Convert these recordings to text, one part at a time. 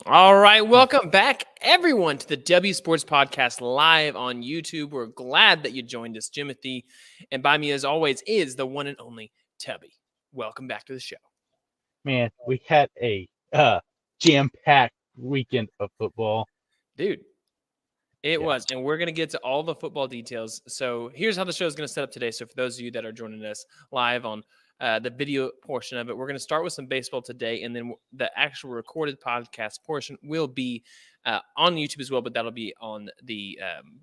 All right, welcome back, everyone, to the W Sports Podcast live on YouTube. We're glad that you joined us, Jimothy. And by me, as always, is the one and only Tubby. Welcome back to the show. Man, we had a jam-packed weekend of football. Dude, it Yeah. was. And we're going to get to all the football details. So here's how the show is going to set up today. So for those of you that are joining us live on the video portion of it, we're going to start with some baseball today. And then the actual recorded podcast portion will be on YouTube as well, but that'll be on the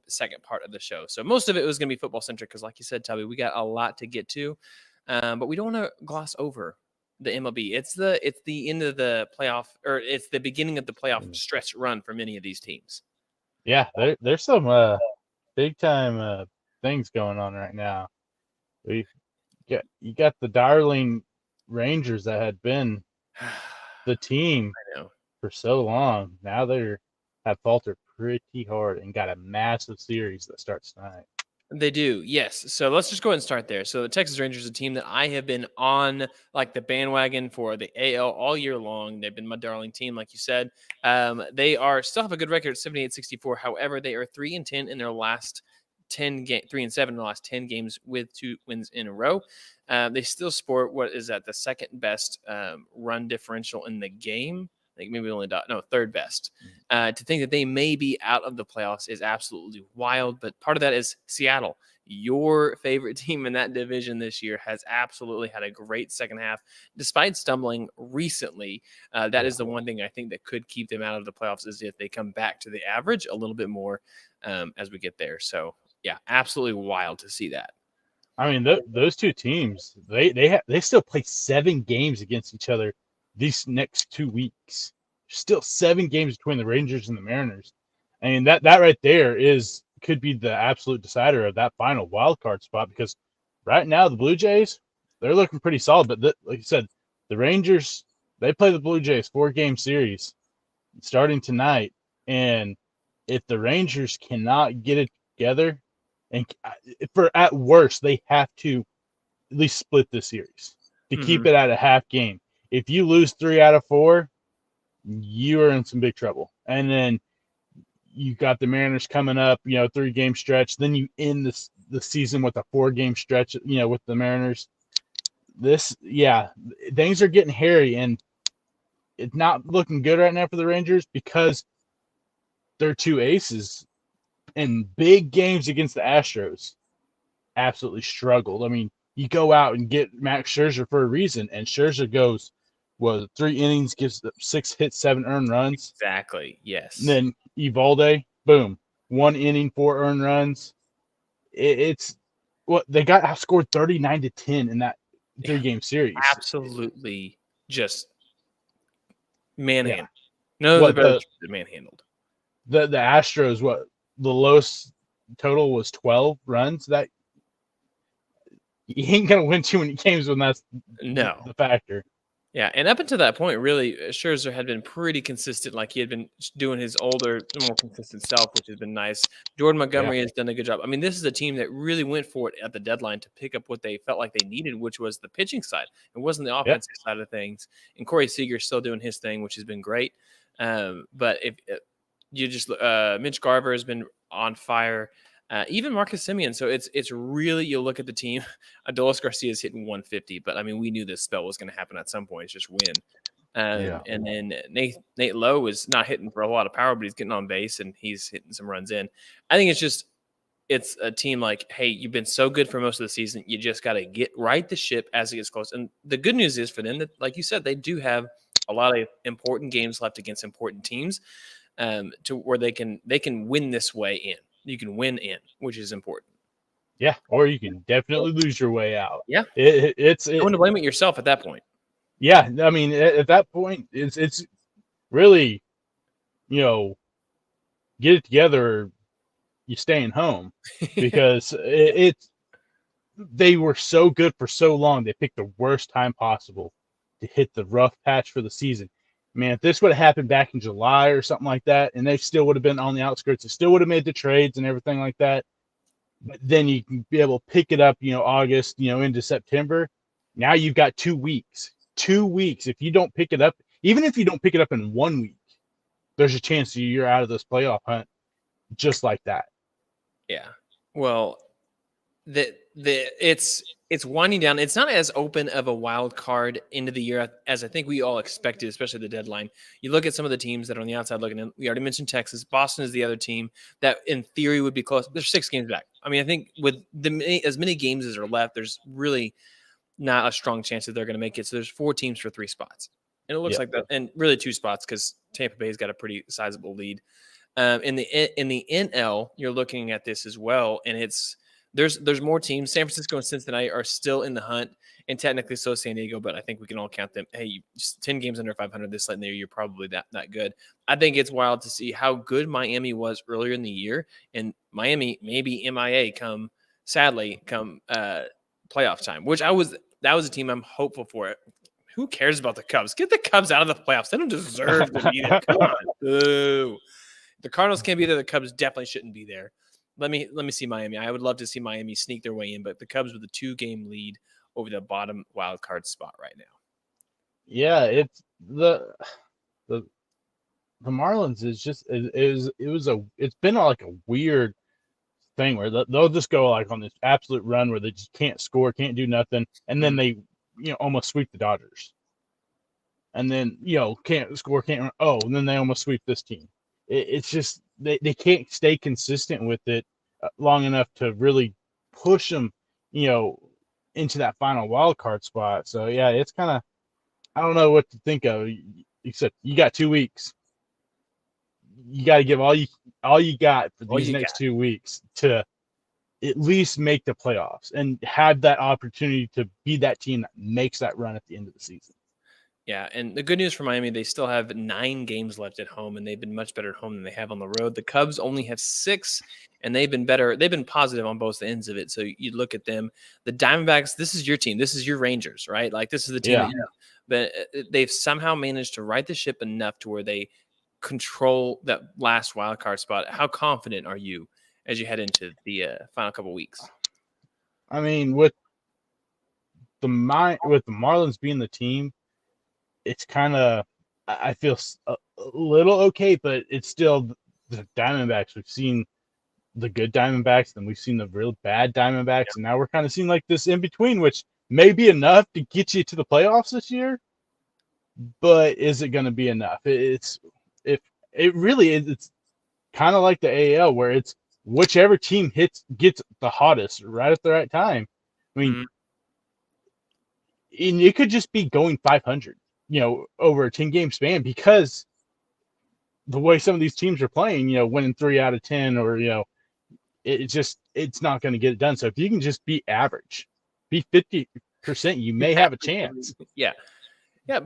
second part of the show. So most of it was going to be football centric because, like you said, Tubby, we got a lot to get to, but we don't want to gloss over the MLB. It's the end of the playoff, or it's the beginning of the playoff stretch run for many of these teams. Yeah, there's some big-time things going on right now. You got the darling Rangers that had been the team for so long. Now they have faltered pretty hard and got a massive series that starts tonight. They do, yes. So let's just go ahead and start there. So the Texas Rangers is a team that I have been on like the bandwagon for the AL all year long. They've been my darling team, like you said. They still have a good record at 78-64. However, they are 3-10 in their last 3-7 in the last 10 games with 2 wins in a row. They still sport what is that, the second best run differential in the game. I think maybe third best. To think that they may be out of the playoffs is absolutely wild. But part of that is Seattle. Your favorite team in that division this year has absolutely had a great second half, despite stumbling recently. That is the one thing I think that could keep them out of the playoffs, is if they come back to the average a little bit more as we get there. So, yeah, absolutely wild to see that. I mean, those two teams, they still play 7 games against each other these next 2 weeks. Still 7 games between the Rangers and the Mariners. I mean, that right there could be the absolute decider of that final wild card spot, because right now the Blue Jays, they're looking pretty solid. But like you said, the Rangers, they play the Blue Jays 4-game series starting tonight. And if the Rangers cannot get it together, and at worst, they have to at least split the series to keep it at a half game. If you lose 3 out of 4, you are in some big trouble. And then you got the Mariners coming up, 3-game stretch. Then you end the season with a 4-game stretch, with the Mariners. Things are getting hairy, and it's not looking good right now for the Rangers because their 2 aces in big games against the Astros absolutely struggled. I mean, you go out and get Max Scherzer for a reason, and Scherzer goes, 3 innings, gives 6 hits, 7 earned runs. Exactly, yes. And then Evalde, boom, 1 inning, 4 earned runs. It's what they got outscored 39-10 in that 3-game series. Absolutely, just manhandled. No, the manhandled. The Astros, the lowest total was 12 runs. That you ain't gonna win too many games when that's the factor. Yeah, and up until that point, really, Scherzer had been pretty consistent. Like, he had been doing his older, more consistent self, which has been nice. Jordan Montgomery has done a good job. I mean, this is a team that really went for it at the deadline to pick up what they felt like they needed, which was the pitching side. It wasn't the offensive side of things. And Corey Seager's still doing his thing, which has been great. But if you just Mitch Garver has been on fire. Even Marcus Semien. So it's really, you look at the team. Adolis Garcia is hitting 150, but I mean, we knew this spell was going to happen at some point. It's just win. And then Nate Lowe is not hitting for a lot of power, but he's getting on base and he's hitting some runs in. I think it's a team like, hey, you've been so good for most of the season. You just got to get right the ship as it gets close. And the good news is for them that, like you said, they do have a lot of important games left against important teams to where they can win this way in. You can win in, which is important. Yeah, or you can definitely lose your way out. Yeah, it's you want to blame it yourself at that point. Yeah, I mean, at that point, it's really, get it together. Or you staying home, because they were so good for so long. They picked the worst time possible to hit the rough patch for the season. Man, if this would have happened back in July or something like that, and they still would have been on the outskirts, they still would have made the trades and everything like that. But then you can be able to pick it up, August, into September. Now you've got 2 weeks. 2 weeks. If you don't pick it up, even if you don't pick it up in 1 week, there's a chance you're out of this playoff hunt just like that. Yeah. Well, it's winding down. It's not as open of a wild card into the year as I think we all expected, especially the deadline. You look at some of the teams that are on the outside looking in. We already mentioned Texas. Boston is the other team that, in theory, would be close. There's 6 games back. I mean, I think with as many games as are left, there's really not a strong chance that they're going to make it. So there's 4 teams for 3 spots, and it looks like that, and really 2 spots because Tampa Bay's got a pretty sizable lead. In the NL, you're looking at this as well, and there's more teams. San Francisco and Cincinnati are still in the hunt, and technically so San Diego, but I think we can all count them. Hey, just 10 games under 500 this late in the year, you're probably that good. I think it's wild to see how good Miami was earlier in the year, and Miami maybe M.i.a. come playoff time, which that was a team I'm hopeful for it. Who cares about the Cubs? Get the Cubs out of the playoffs. They don't deserve to be there. Come on. Boo. The Cardinals can't be there. The Cubs definitely shouldn't be there. Let me see Miami. I would love to see Miami sneak their way in, but the Cubs with a 2-game lead over the bottom wild card spot right now. Yeah, it's the Marlins is just it's been like a weird thing where they'll just go like on this absolute run where they just can't score, can't do nothing, and then they almost sweep the Dodgers, and then can't score, can't run. Oh, and then they almost sweep this team. It's just they can't stay consistent with it long enough to really push them, into that final wild card spot. So yeah, it's kind of, I don't know what to think of. Except you got 2 weeks. You got to give all you got for these next 2 weeks to at least make the playoffs and have that opportunity to be that team that makes that run at the end of the season. Yeah, and the good news for Miami, they still have 9 games left at home, and they've been much better at home than they have on the road. The Cubs only have 6, and they've been better. They've been positive on both ends of it. So you look at them. The Diamondbacks, this is your team. This is your Rangers, right? Like, this is the team. But they've somehow managed to right the ship enough to where they control that last wild card spot. How confident are you as you head into the final couple weeks? I mean, with the Marlins being the team, it's kind of, I feel a little okay, but it's still the Diamondbacks. We've seen the good Diamondbacks, and we've seen the real bad Diamondbacks, and now we're kind of seeing like this in between, which may be enough to get you to the playoffs this year. But is it going to be enough? It's kind of like the AL, where it's whichever team gets the hottest right at the right time. I mean, and it could just be going 500. Over a 10-game span, because the way some of these teams are playing, winning 3 out of 10, or it's not going to get it done. So if you can just be average, be 50%, you may have a chance. Yeah.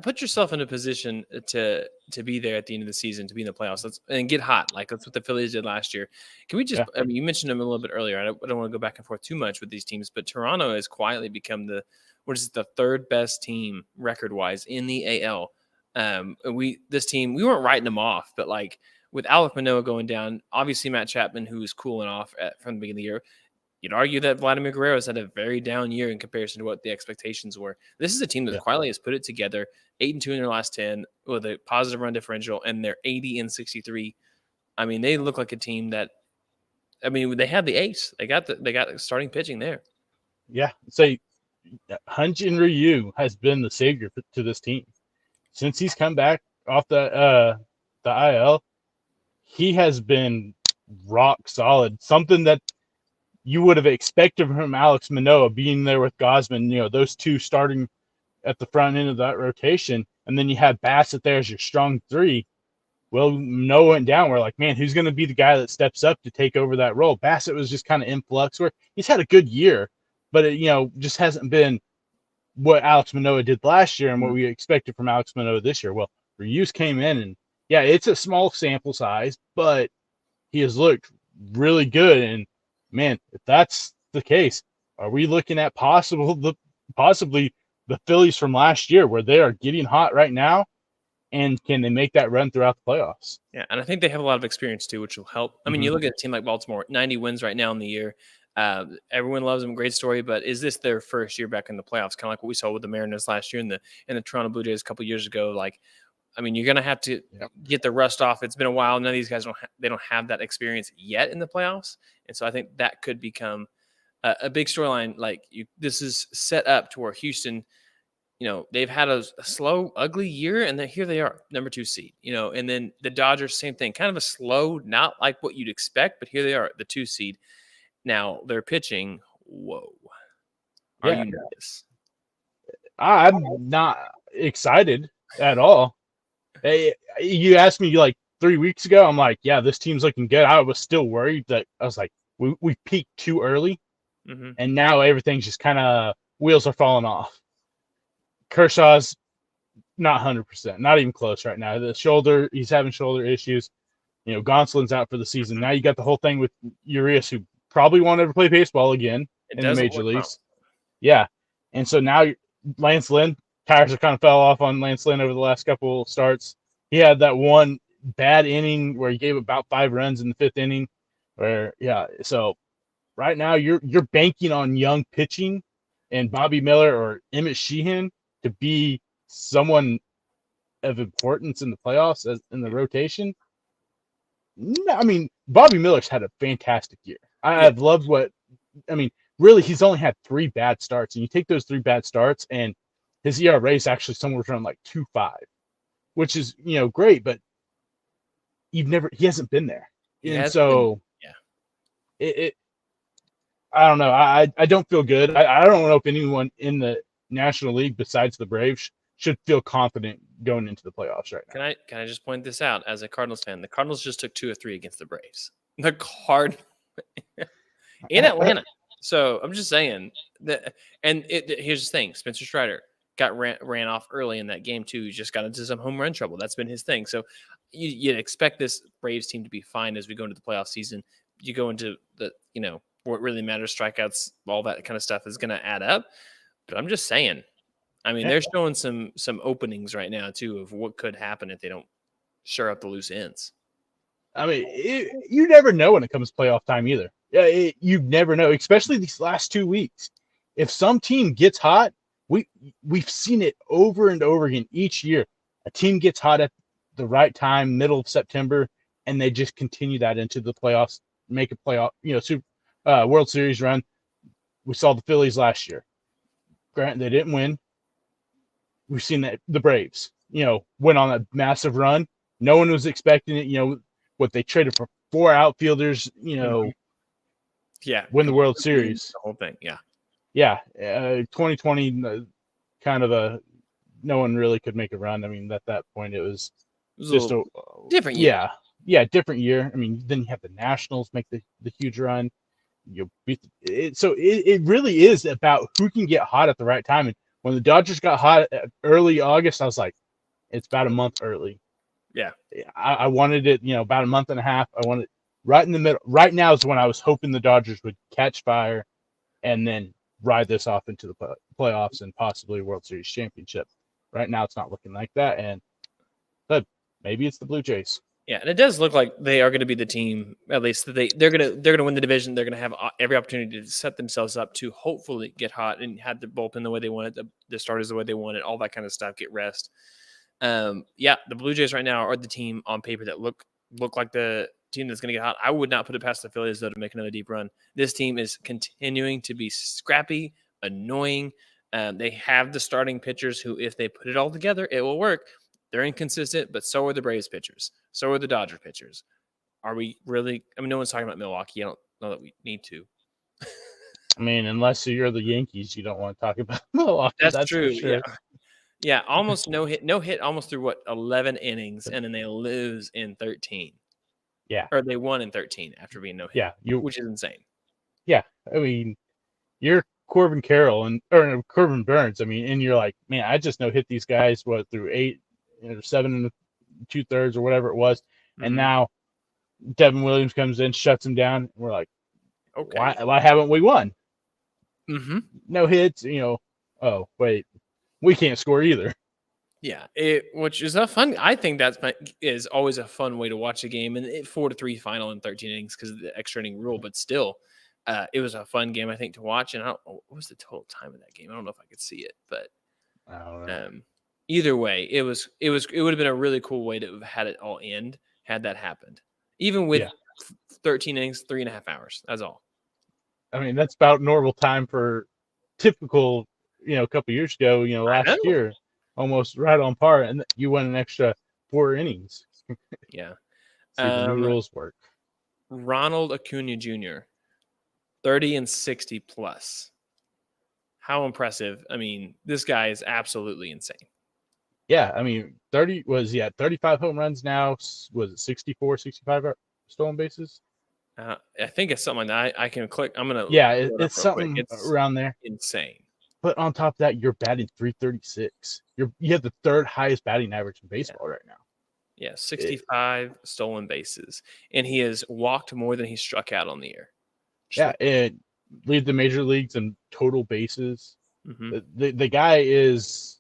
Put yourself in a position to be there at the end of the season, to be in the playoffs, and get hot. Like, that's what the Phillies did last year. Can we just? Yeah. I mean, you mentioned them a little bit earlier. I don't want to go back and forth too much with these teams, but Toronto has quietly become the 3rd best team record-wise in the AL. We weren't writing them off, but like with Alek Manoah going down, obviously Matt Chapman, who is cooling off from the beginning of the year, you'd argue that Vladimir Guerrero's had a very down year in comparison to what the expectations were. This is a team that quietly has put it together, 8-2 in their last 10 with a positive run differential, and they're 80-63. I mean, they look like a team that, I mean, they had the ace. They got the starting pitching there. Yeah, so Hyun-Jin Ryu has been the savior to this team since he's come back off the IL. He has been rock solid. Something that you would have expected from Alex Manoah being there with Gausman. Those two starting at the front end of that rotation, and then you have Bassett there as your strong 3. Well, Manoah went down. We're like, man, who's going to be the guy that steps up to take over that role? Bassett was just kind of in flux. Where he's had a good year, but it, just hasn't been what Alex Manoah did last year and what we expected from Alex Manoah this year. Well, Ryu's came in, and yeah, it's a small sample size, but he has looked really good. And man, if that's the case, are we looking at possibly the Phillies from last year, where they are getting hot right now? And can they make that run throughout the playoffs? Yeah, and I think they have a lot of experience too, which will help. I mean, you look at a team like Baltimore, 90 wins right now in the year. Everyone loves them, great story. But is this their first year back in the playoffs? Kind of like what we saw with the Mariners last year and the Toronto Blue Jays a couple years ago. Like, I mean, you're going to have to get the rust off. It's been a while. None of these guys they don't have that experience yet in the playoffs, and so I think that could become a big storyline. Like this is set up to where Houston, they've had a slow, ugly year, and then here they are, number 2 seed. And then the Dodgers, same thing, kind of a slow, not like what you'd expect, but here they are, the 2 seed. Now they're pitching. Whoa, are you nervous? I'm not excited at all. Hey, you asked me like 3 weeks ago. I'm like, yeah, this team's looking good. I was still worried that I was like, we peaked too early, and now everything's just kind of wheels are falling off. Kershaw's not 100%, not even close right now. The shoulder, he's having shoulder issues. Gonsolin's out for the season. Now you got the whole thing with Urias, who probably won't ever play baseball again in the major leagues. Yeah, and so now Lance Lynn, tires have kind of fell off on Lance Lynn over the last couple starts. He had that one bad inning where he gave about 5 runs in the 5th inning. So right now you're banking on young pitching and Bobby Miller or Emmett Sheehan to be someone of importance in the playoffs in the rotation. No, I mean, Bobby Miller's had a fantastic year. I've loved really, he's only had 3 bad starts, and you take those 3 bad starts, and his ERA is actually somewhere around like 2.5, which is great, but he hasn't been there, I don't know. I don't feel good. I don't know if anyone in the National League besides the Braves should feel confident going into the playoffs right now. Can I just point this out as a Cardinals fan? The Cardinals just took 2 or 3 against the Braves. The Cardinals in Atlanta. So I'm just saying that. And here's the thing: Spencer Strider got ran off early in that game too. He just got into some home run trouble. That's been his thing. So you'd expect this Braves team to be fine as we go into the playoff season. You go into the what really matters, strikeouts, all that kind of stuff is going to add up. But I'm just saying. I mean, they're showing some openings right now too of what could happen if they don't shore up the loose ends. I mean, you never know when it comes to playoff time either. You never know, especially these last 2 weeks. If some team gets hot, we've seen it over and over again each year. A team gets hot at the right time, middle of September, and they just continue that into the playoffs, make a playoff, World Series run. We saw the Phillies last year. Granted, they didn't win. We've seen that the Braves, went on a massive run. No one was expecting it. What they traded for 4 outfielders, win the World Series. The whole thing, 2020, kind of no one really could make a run. I mean, at that point, it was just a different year. Different year. I mean, then you have the Nationals make the huge run. You beat so it really is about who can get hot at the right time. And when the Dodgers got hot early August, I was like, it's about a month early. Yeah. I wanted it, about a month and a half. I wanted it right in the middle. Right now is when I was hoping the Dodgers would catch fire and then ride this off into the playoffs and possibly World Series championship. Right now, it's not looking like that. But maybe it's the Blue Jays. Yeah, and it does look like they are going to be the team. At least they're going to win the division. They're going to have every opportunity to set themselves up to hopefully get hot and have the bullpen the way they want it, the starters the way they want it, all that kind of stuff. Get rest. The Blue Jays right now are the team on paper that look like the team that's going to get hot. I would not put it past the Phillies though to make another deep run. This team is continuing to be scrappy, annoying. They have the starting pitchers who, if they put it all together, it will work. They're inconsistent, but so are the Braves pitchers. So are the Dodger pitchers. Are we really? I mean, no one's talking about Milwaukee. I don't know that we need to. I mean, unless you're the Yankees, you don't want to talk about Milwaukee. That's true. Sure. Yeah. Almost no hit almost through 11 innings, and then they lose in 13. Yeah. Or they won in 13 after being no hit. Yeah. Which is insane. Yeah. I mean, you're Corbin Carroll or Corbin Burns. I mean, and you're like, man, I just no hit these guys through 8. 7 2/3 or whatever it was, and now Devin Williams comes in, shuts him down. And we're like, okay, why haven't we won? No hits, Oh wait, we can't score either. Yeah, which is a fun. I think is always a fun way to watch a game, and 4-3 final in 13 innings because of the extra inning rule. But still, it was a fun game I think to watch. And what was the total time of that game? I don't know if I could see it, but I don't know. Either way, it would have been a really cool way to have had it all end had that happened. Even with 13 innings, 3.5 hours. That's all. I mean, that's about normal time for typical, a couple years ago, last year, almost right on par, and you went an extra 4 innings. Yeah. See, the new rules work. Ronald Acuna Jr., 30 and 60 plus. How impressive. I mean, this guy is absolutely insane. Yeah, I mean, 35 home runs now. Was it 64, 65 stolen bases? I think it's something like that. I can click. I'm going to. Yeah, it's something it's around there. Insane. But on top of that, you're batting 336. You have the third highest batting average in baseball right now. Yeah, 65 stolen bases. And he has walked more than he struck out on the year. And lead the major leagues in total bases. Mm-hmm. The guy is...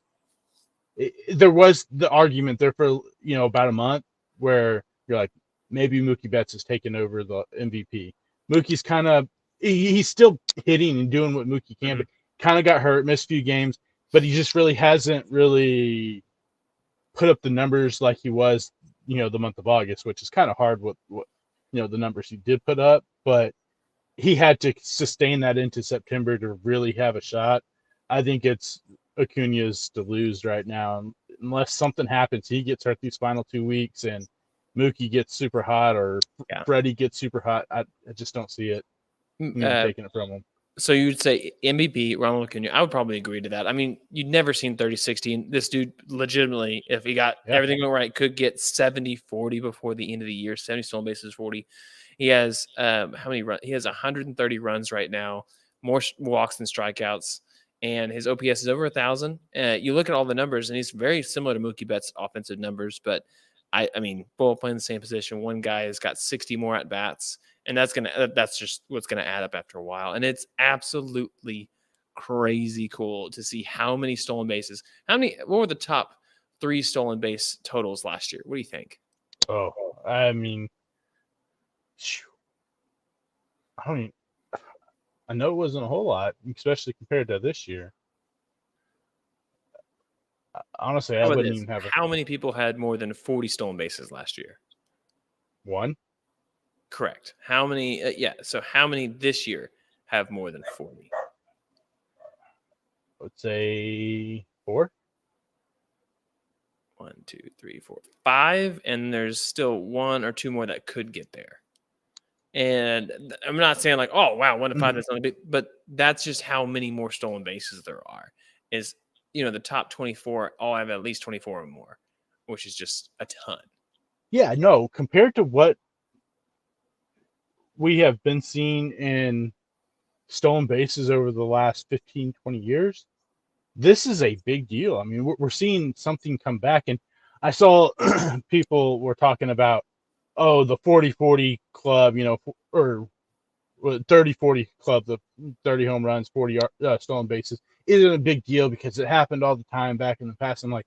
there was the argument there for, about a month where you're like, maybe Mookie Betts has taken over the MVP. Mookie's kind of... he's still hitting and doing what Mookie can, but kind of got hurt, missed a few games, but he just really hasn't really put up the numbers like he was, the month of August, which is kind of hard with what the numbers he did put up, but he had to sustain that into September to really have a shot. I think it's Acuna's to lose right now, unless something happens. He gets hurt these final 2 weeks, and Mookie gets super hot, or Freddie gets super hot. I just don't see it taking it from him. So you'd say MVP, Ronald Acuna. I would probably agree to that. I mean, you'd never seen 30-60. This dude legitimately, if he got everything going right, could get 70-40 before the end of the year, 70 stolen bases, 40. He has how many runs? He has 130 runs right now, more walks than strikeouts, and his OPS is over 1,000. You look at all the numbers, and he's very similar to Mookie Betts' offensive numbers, but I mean, both playing the same position. One guy has got 60 more at bats. And that's just what's gonna add up after a while. And it's absolutely crazy cool to see how many stolen bases. What were the top 3 stolen base totals last year? What do you think? Oh, I mean, I know it wasn't a whole lot, especially compared to this year. Honestly, I wouldn't even have. How many people had more than 40 stolen bases last year? 1. Correct. How many? So how many this year have more than 40? Let's say 4. 1, 2, 3, 4, 5, and there's still 1 or 2 more that could get there. And I'm not saying like, oh wow, 1 to 5 that's not a big, but that's just how many more stolen bases there are. Is the top 24 all have at least 24 or more, which is just a ton. Yeah, no, compared to what we have been seeing in stolen bases over the last 15, 20 years, this is a big deal. I mean, we're seeing something come back. And I saw people were talking about, the 40-40 club, or 30-40 club, the 30 home runs, 40 stolen bases, isn't a big deal because it happened all the time back in the past. I'm like,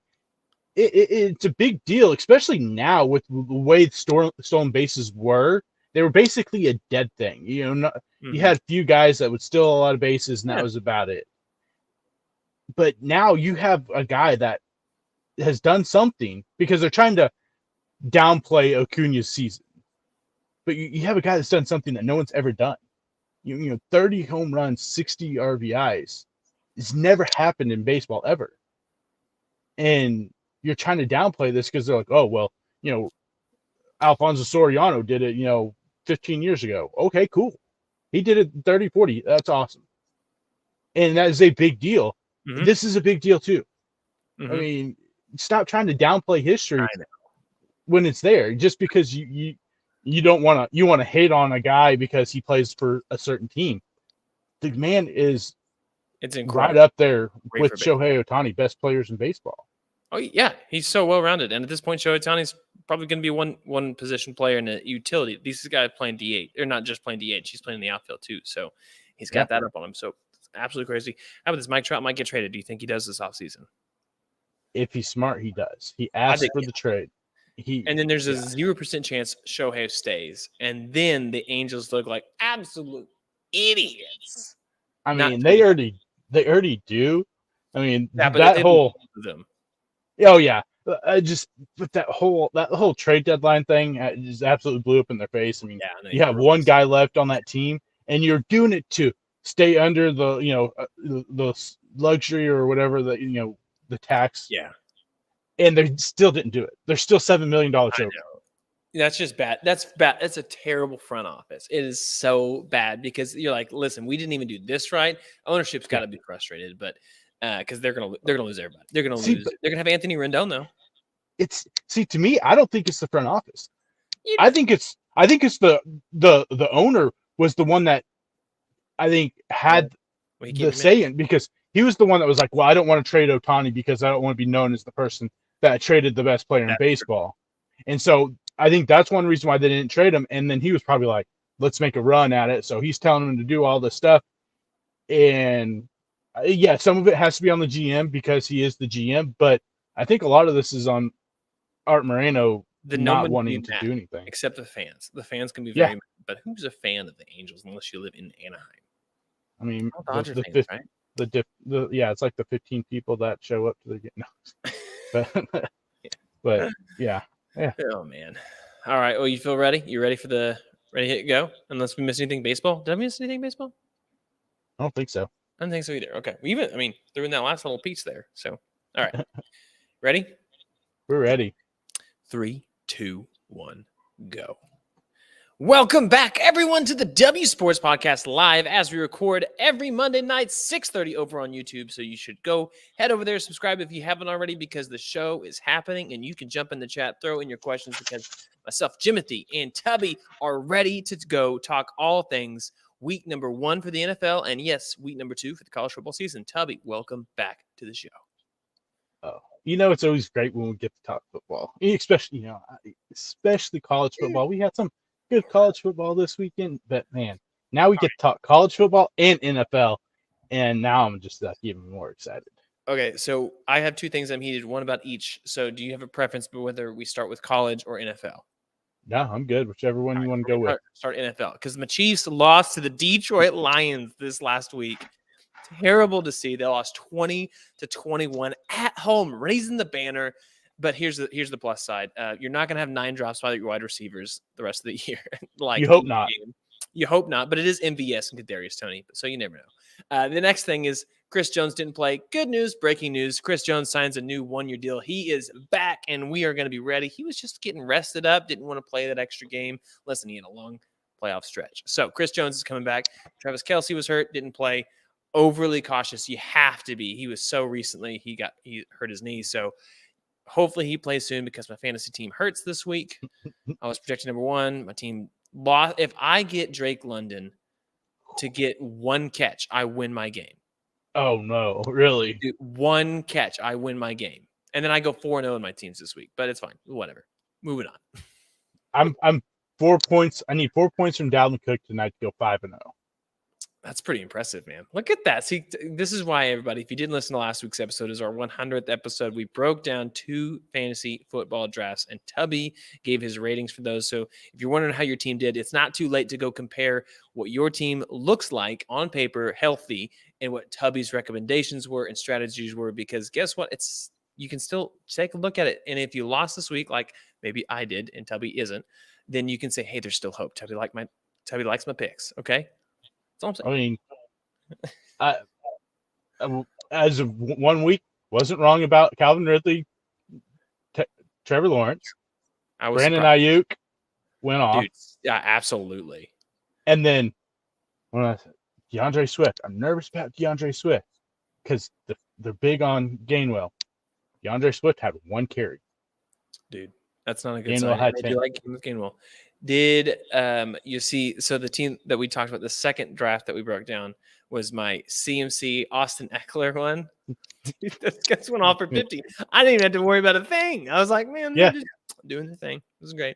it's a big deal, especially now with the way stolen bases were. They were basically a dead thing. You had a few guys that would steal a lot of bases, and that was about it. But now you have a guy that has done something, because they're trying to downplay Acuna's season. But you have a guy that's done something that no one's ever done. 30 home runs, 60 RBIs. It's never happened in baseball ever. And you're trying to downplay this because they're like, oh, well, Alfonso Soriano did it, 15 years ago. Okay, cool. He did it 30-40. That's awesome. And that is a big deal. Mm-hmm. This is a big deal too. Mm-hmm. I mean, stop trying to downplay history when it's there. Just because you don't want to hate on a guy because he plays for a certain team. The man is right up there with Shohei Ohtani, best players in baseball. Oh yeah, he's so well rounded, and at this point, Shohei Ohtani's probably going to be one position player in a utility. These guys playing DH, they're not just playing DH; he's playing in the outfield too. So he's got that up on him. So it's absolutely crazy. How about this? Mike Trout might get traded. Do you think he does this offseason? If he's smart, he does. He asked for the trade. And then there's a 0% chance Shohei stays, and then the Angels look like absolute idiots. I mean, they already do. I mean, that whole. Oh yeah, just with that whole trade deadline thing, just absolutely blew up in their face. I mean, Yeah, no, you have one guy left on that team, and you're doing it to stay under the the luxury or whatever the tax. Yeah, And they still didn't do it. They're still $7 million over. that's just bad. That's bad. That's a terrible front office. It is so bad because you're like, listen, we didn't even do this right. Ownership's got to be frustrated, but because they're gonna lose everybody. They're gonna lose. They're gonna have Anthony Rendon though. To me, I don't think it's the front office. You I think it's the owner was the one that I think had the say in, because he was the one that was like, well, I don't want to trade Ohtani because I don't want to be known as the person that traded the best player in baseball. And so I think that's one reason why they didn't trade him. And then he was probably like, let's make a run at it. So he's telling him to do all this stuff. And yeah, some of it has to be on the GM because he is the GM. But I think a lot of this is on Art Moreno not wanting to do anything. Except the fans. The fans can be very mad. But who's a fan of the Angels unless you live in Anaheim? I mean, fans, right? It's like the 15 people that show up to the game. No. but yeah. Oh man. All right. Well, you feel ready? You ready to hit go? Unless we miss anything baseball. Did I miss anything baseball? I don't think so. I don't think so either. Okay. They're in that last little piece there. So, all right. Ready? We're ready. 3, 2, 1, go. Welcome back, everyone, to the W Sports Podcast live as we record every Monday night, 6:30 over on YouTube. So you should go head over there, subscribe if you haven't already, because the show is happening and you can jump in the chat, throw in your questions, because myself, Jimothy, and Tubby are ready to go talk all things week number 1 for the NFL and, yes, week number 2 for the college football season. Tubby, welcome back to the show. Oh, it's always great when we get to talk football, especially college football. We had some good college football this weekend, but man, now we get to talk college football and NFL, and now I'm just even more excited. Okay, so I have 2 things I'm heated, one about each. So do you have a preference for whether we start with college or NFL? No, I'm good. Whichever one you want to go with. Start NFL, because my Chiefs lost to the Detroit Lions this last week. Terrible to see. They lost 20-21 at home, raising the banner. But here's the plus side. You're not going to have 9 drops by your wide receivers the rest of the year. You hope not. You hope not. But it is MVS and Kadarius Toney, so you never know. The next thing is Chris Jones didn't play. Good news, breaking news. Chris Jones signs a new 1-year deal. He is back, and we are going to be ready. He was just getting rested up, didn't want to play that extra game. Listen, he had a long playoff stretch. So Chris Jones is coming back. Travis Kelce was hurt, didn't play. Overly cautious. You have to be. He was so recently. He hurt his knee, so hopefully he plays soon because my fantasy team hurts this week. I was projected number 1. My team lost. If I get Drake London to get 1 catch, I win my game. Oh, no, really? Dude, 1 catch, I win my game. And then I go 4-0 in my teams this week. But it's fine. Whatever. Moving on. I'm 4 points. I need 4 points from Dalvin Cook tonight to go 5-0. That's pretty impressive, man. Look at that. See, this is why, everybody, if you didn't listen to last week's episode, is our 100th episode. We broke down 2 fantasy football drafts, and Tubby gave his ratings for those. So if you're wondering how your team did, it's not too late to go compare what your team looks like on paper, healthy, and what Tubby's recommendations were and strategies were, because guess what? You can still take a look at it. And if you lost this week, like maybe I did and Tubby isn't, then you can say, hey, there's still hope. Tubby likes my picks. Okay. That's all I'm saying. I mean, as of 1 week, wasn't wrong about Calvin Ridley, Trevor Lawrence, Brandon Ayuk went off. Dude, yeah, absolutely. And then when I said DeAndre Swift, I'm nervous about DeAndre Swift because they're big on Gainwell. DeAndre Swift had 1 carry. Dude, that's not a good Gainwell sign. had I do like Gainwell. Did you see? So the team that we talked about, the second draft that we broke down, was my CMC Austin Eckler one. Dude, this guys went off for 50. I didn't even have to worry about a thing. I was like, man, they're just doing their thing. It was great.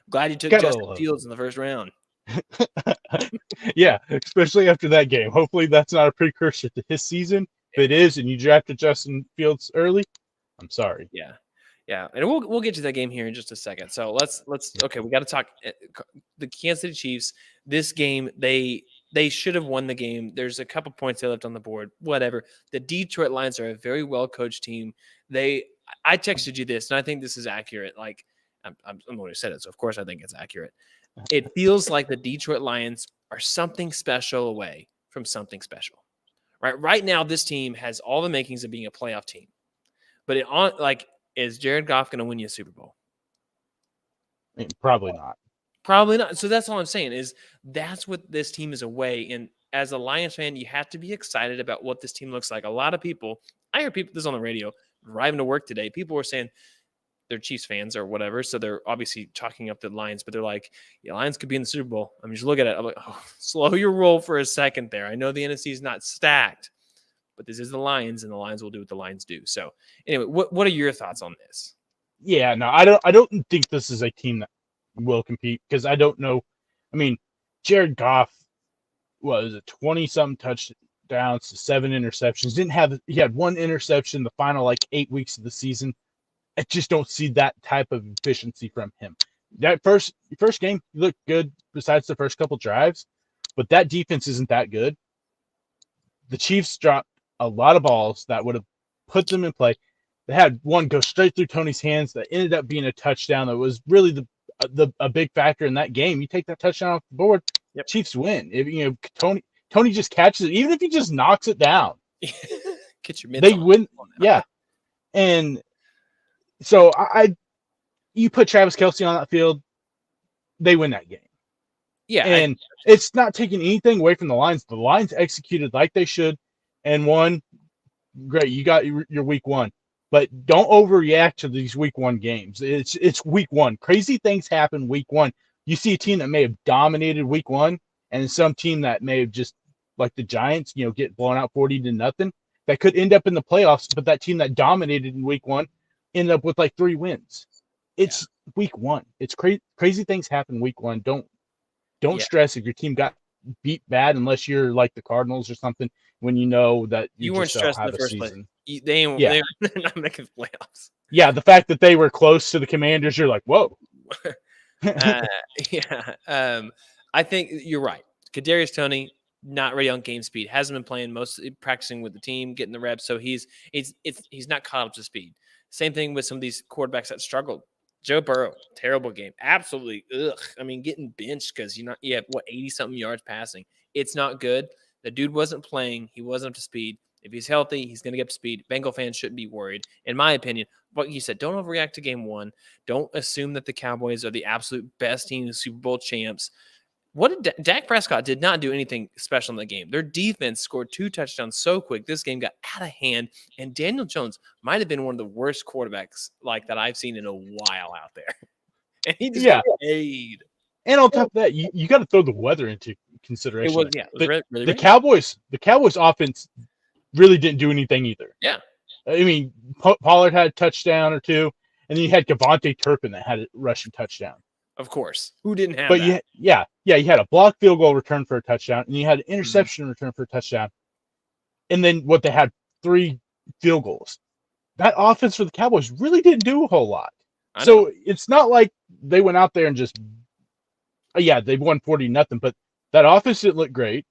Glad you took Justin Fields in the first round. Yeah, especially after that game. Hopefully that's not a precursor to his season. If it is, and you drafted Justin Fields early, I'm sorry. Yeah, and we'll get to that game here in just a second. So let's okay, we got to talk the Kansas City Chiefs. This game, they They should have won the game. There's a couple points they left on the board. Whatever. The Detroit Lions are a very well coached team. I texted you this, and I think this is accurate. Like I'm the one who said it, so of course I think it's accurate. It feels like the Detroit Lions are something special away from something special. Right now, this team has all the makings of being a playoff team. But is Jared Goff going to win you a Super Bowl? I mean, probably not. Probably not. So that's all I'm saying is that's what this team is away. And as a Lions fan, you have to be excited about what this team looks like. A lot of people, I hear people this on the radio, driving to work today. People were saying they're Chiefs fans or whatever. So they're obviously talking up the Lions, but they're like, yeah, Lions could be in the Super Bowl. I mean, just look at it. I'm like, oh, slow your roll for a second there. I know the NFC is not stacked, but this is the Lions, and the Lions will do what the Lions do. So anyway, what are your thoughts on this? Yeah, no, I don't think this is a team that will compete because I don't know. I mean, Jared Goff was a 20-something touchdowns to 7 interceptions. He had 1 interception the final 8 weeks of the season. I just don't see that type of efficiency from him. That first game he looked good besides the first couple drives, but that defense isn't that good. The Chiefs dropped a lot of balls that would have put them in play. They had one go straight through Tony's hands that ended up being a touchdown that was really a big factor in that game. You take that touchdown off the board, yep. Chiefs win. If Tony just catches it, even if he just knocks it down, get your they win. Yeah, and so you put Travis Kelce on that field, they win that game. Yeah, and it's not taking anything away from the Lions. The Lions executed like they should and won. Great, you got your week 1. But don't overreact to these week 1 games. It's week 1. Crazy things happen week 1. You see a team that may have dominated week 1, and some team that may have just, like the Giants, get blown out 40-0, that could end up in the playoffs. But that team that dominated in week 1 ended up with 3 wins. It's week 1. It's crazy things happen week 1. Don't stress if your team got beat bad unless you're like the Cardinals or something. When you know that you weren't stressed in the first place. They're not making the playoffs. Yeah, the fact that they were close to the Commanders, you're like, whoa. I think you're right. Kadarius Toney, not ready on game speed. Hasn't been playing, mostly practicing with the team, getting the reps. So he's not caught up to speed. Same thing with some of these quarterbacks that struggled. Joe Burrow, terrible game. Absolutely. Ugh. I mean, getting benched because you have 80-something yards passing. It's not good. The dude wasn't playing. He wasn't up to speed. If he's healthy, he's going to get up to speed. Bengal fans shouldn't be worried. In my opinion, what you said, don't overreact to game 1. Don't assume that the Cowboys are the absolute best team, Super Bowl champs. Dak Prescott did not do anything special in the game. Their defense scored 2 touchdowns so quick. This game got out of hand, and Daniel Jones might have been one of the worst quarterbacks that I've seen in a while out there. And he just got paid. And on top of that, you got to throw the weather into consideration. It was really the Cowboys offense really didn't do anything either. Yeah. I mean, Pollard had a touchdown or 2, and then you had Devontae Turpin that had a rushing touchdown. Of course. Who didn't have that? But you had a blocked field goal return for a touchdown, and you had an interception return for a touchdown. And then they had 3 field goals. That offense for the Cowboys really didn't do a whole lot. So it's not like they went out there and just they won 40-0, but that offense didn't look great.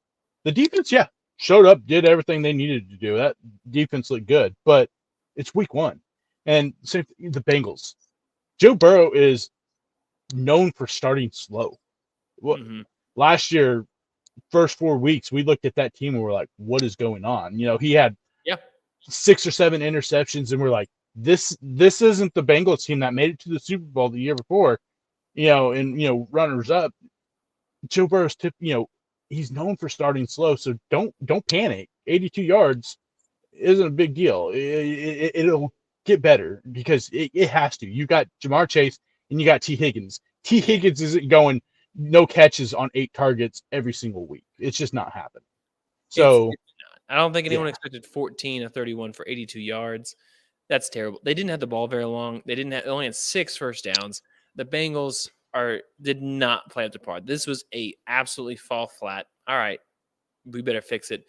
The defense, showed up, did everything they needed to do. That defense looked good, but it's week 1. And same thing, the Bengals. Joe Burrow is known for starting slow. Last year, first 4 weeks, we looked at that team and we're like, what is going on? He had 6 or 7 interceptions, and we're like, this isn't the Bengals team that made it to the Super Bowl the year before, and runners up. Joe Burrow's he's known for starting slow, so don't panic. 82 yards isn't a big deal. It'll get better because it has to. You got Jamar Chase and you got T. Higgins. T. Higgins isn't going no catches on 8 targets every single week. It's just not happening. So it's not. I don't think anyone expected 14 or 31 for 82 yards. That's terrible. They didn't have the ball very long. They only had 6 first downs. The Bengals did not play up to par. This was a absolutely fall flat. All right, we better fix it.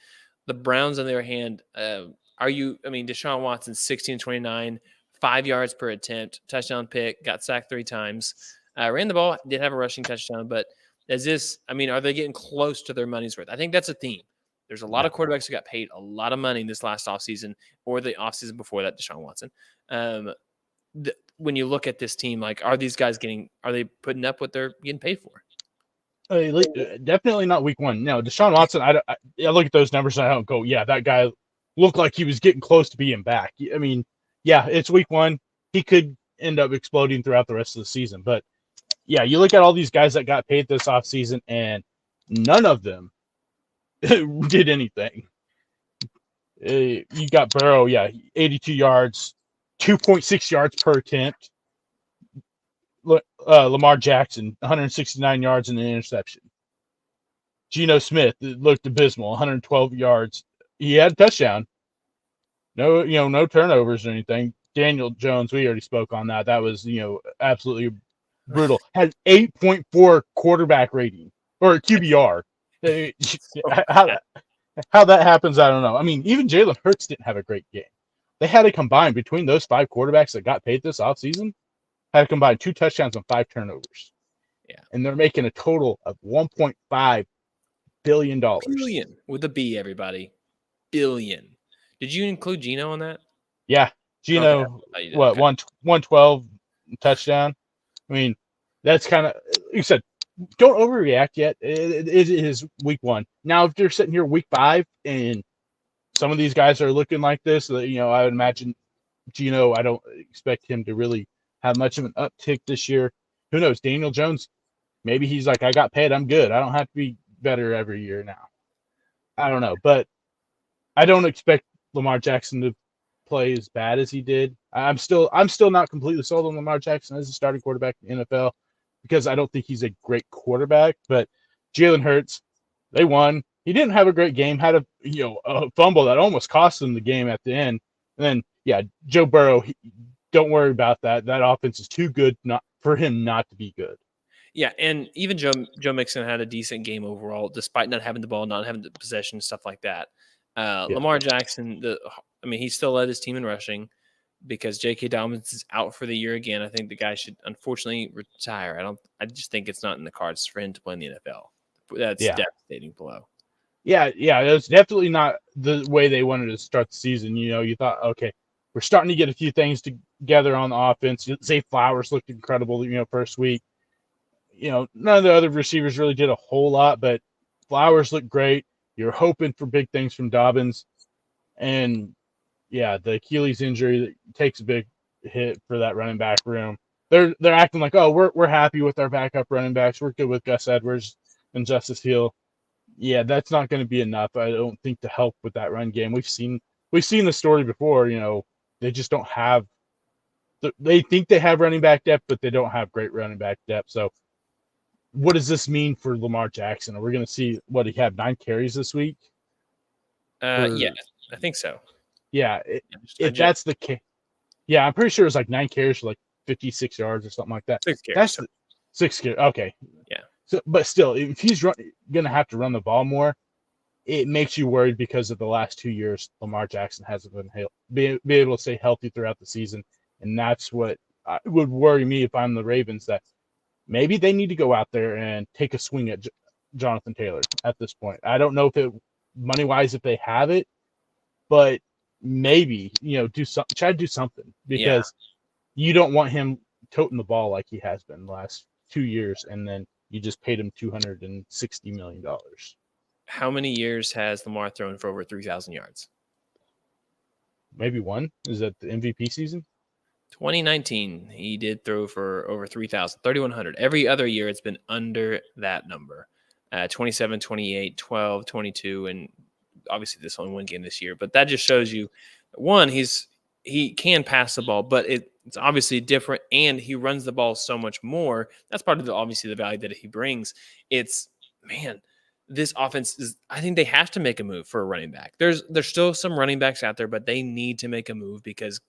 The Browns, on the other hand, Deshaun Watson, 16-29, 5 yards per attempt, touchdown pick, got sacked 3 times. Ran the ball, did have a rushing touchdown, but Is this? I mean, are they getting close to their money's worth? I think that's a theme. There's a lot of quarterbacks who got paid a lot of money this last offseason or the offseason before that, Deshaun Watson. When you look at this team, like, are these guys are they putting up what they're getting paid for? Definitely not week one. No, Deshaun Watson, I look at those numbers and I don't go, yeah, that guy looked like he was getting close to being back. I mean, yeah, it's week one. He could end up exploding throughout the rest of the season. But, yeah, you look at all these guys that got paid this offseason, and none of them did anything. You got Burrow, 82 yards, 2.6 yards per attempt. Lamar Jackson, 169 yards and an interception. Geno Smith looked abysmal, 112 yards. He had a touchdown. No turnovers or anything. Daniel Jones, we already spoke on that. That was, absolutely brutal. Had 8.4 quarterback rating or QBR. How that happens, I don't know. I mean, even Jalen Hurts didn't have a great game. They had a combined between those 5 quarterbacks that got paid this offseason, had a combined 2 touchdowns and 5 turnovers. Yeah. And they're making a total of $1.5 billion. Billion with a B, everybody. Billion. Did you include Geno on that? Yeah. Geno, okay. 112 touchdown. I mean, that's kind of, you said, don't overreact yet. It is week one. Now, if you're sitting here week 5 and some of these guys are looking like this, I would imagine Geno, I don't expect him to really have much of an uptick this year. Who knows? Daniel Jones, maybe he's like, I got paid. I'm good. I don't have to be better every year now. I don't know. But I don't expect Lamar Jackson to play as bad as he did. I'm still not completely sold on Lamar Jackson as a starting quarterback in the NFL because I don't think he's a great quarterback. But Jalen Hurts, they won. He didn't have a great game. Had a fumble that almost cost him the game at the end. And then Joe Burrow. Don't worry about that. That offense is too good not for him not to be good. Yeah, and even Joe Mixon had a decent game overall, despite not having the ball, not having the possession, stuff like that. Lamar Jackson, he still led his team in rushing because Jk Dobbins is out for the year again. I think the guy should unfortunately retire. I just think it's not in the cards for him to play in the NFL. That's devastating blow. Yeah, it's definitely not the way they wanted to start the season. You thought, okay, we're starting to get a few things together on the offense. Zay Flowers looked incredible, first week. None of the other receivers really did a whole lot, but Flowers looked great. You're hoping for big things from Dobbins. And, the Achilles injury takes a big hit for that running back room. They're acting like, oh, we're happy with our backup running backs. We're good with Gus Edwards and Justice Hill. Yeah, that's not going to be enough, I don't think, to help with that run game. We've seen the story before. They just don't have – they think they have running back depth, but they don't have great running back depth. So, what does this mean for Lamar Jackson? Are we going to see he had 9 carries this week? Yeah, I think so. Yeah, if that's the case, I'm pretty sure it was like 9 carries for like 56 yards or something like that. 6 carries. That's 6 carries. Okay. Yeah. So, but still, if he's going to have to run the ball more, it makes you worried because of the last 2 years Lamar Jackson hasn't been be able to stay healthy throughout the season, and that's what would worry me if I'm the Ravens, that maybe they need to go out there and take a swing at Jonathan Taylor at this point. I don't know if money-wise if they have it, but maybe, try to do something because you don't want him toting the ball like he has been the last 2 years, and then you just paid him $260 million. How many years has Lamar thrown for over 3,000 yards? Maybe one. Is that the MVP season? 2019, he did throw for over 3,000, 3,100. Every other year, it's been under that number. 27, 28, 12, 22, and obviously this only one game this year. But that just shows you, one, he can pass the ball, but it's obviously different, and he runs the ball so much more. That's part of obviously the value that he brings. This offense is, I think they have to make a move for a running back. There's still some running backs out there, but they need to make a move because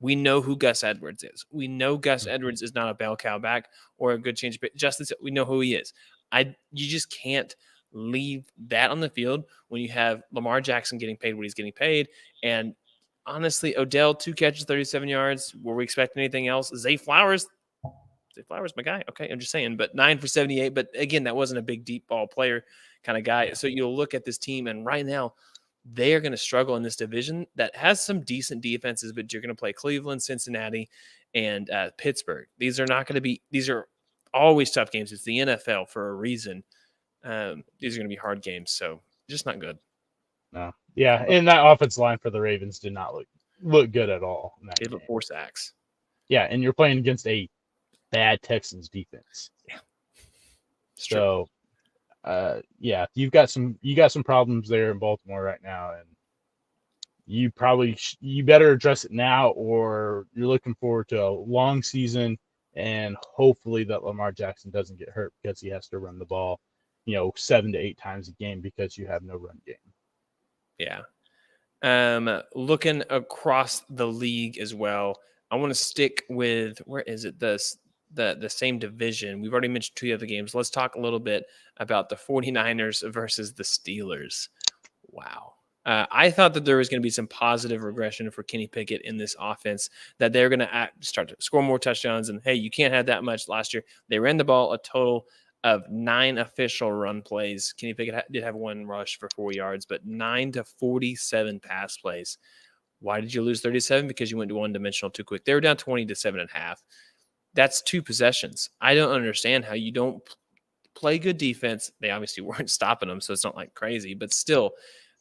we know who Gus Edwards is. We know Gus Edwards is not a bell cow back or a good change. Justice, we know who he is. You just can't leave that on the field when you have Lamar Jackson getting paid what he's getting paid. And honestly, Odell, 2 catches, 37 yards. Were we expecting anything else? Zay Flowers, Flowers, my guy. Okay, I'm just saying. But 9 for 78. But again, that wasn't a big deep ball player kind of guy. So you'll look at this team, and right now they are going to struggle in this division that has some decent defenses, but you're going to play Cleveland, Cincinnati, and Pittsburgh. These are not going to be. These are always tough games. It's the NFL for a reason. These are going to be hard games, so just not good. No. Yeah, and that offense line for the Ravens did not look good at all. They have 4 sacks. Yeah, and you're playing against a bad Texans defense. Yeah. So, yeah, you got some problems there in Baltimore right now, and you probably you better address it now, or you're looking forward to a long season, and hopefully that Lamar Jackson doesn't get hurt because he has to run the ball, 7 to 8 times a game because you have no run game. Yeah. Looking across the league as well, I want to stick with, where is it? The same division. We've already mentioned 2 other games. Let's talk a little bit about the 49ers versus the Steelers. Wow. I thought that there was going to be some positive regression for Kenny Pickett in this offense, that they're going to start to score more touchdowns. And hey, you can't have that much last year. They ran the ball a total of 9 official run plays. Kenny Pickett did have 1 rush for 4 yards, but 9 to 47 pass plays. Why did you lose 37? Because you went to one-dimensional too quick. They were down 20 to 7.5. That's 2 possessions. I don't understand how you don't play good defense. They obviously weren't stopping them, so it's not like crazy, but still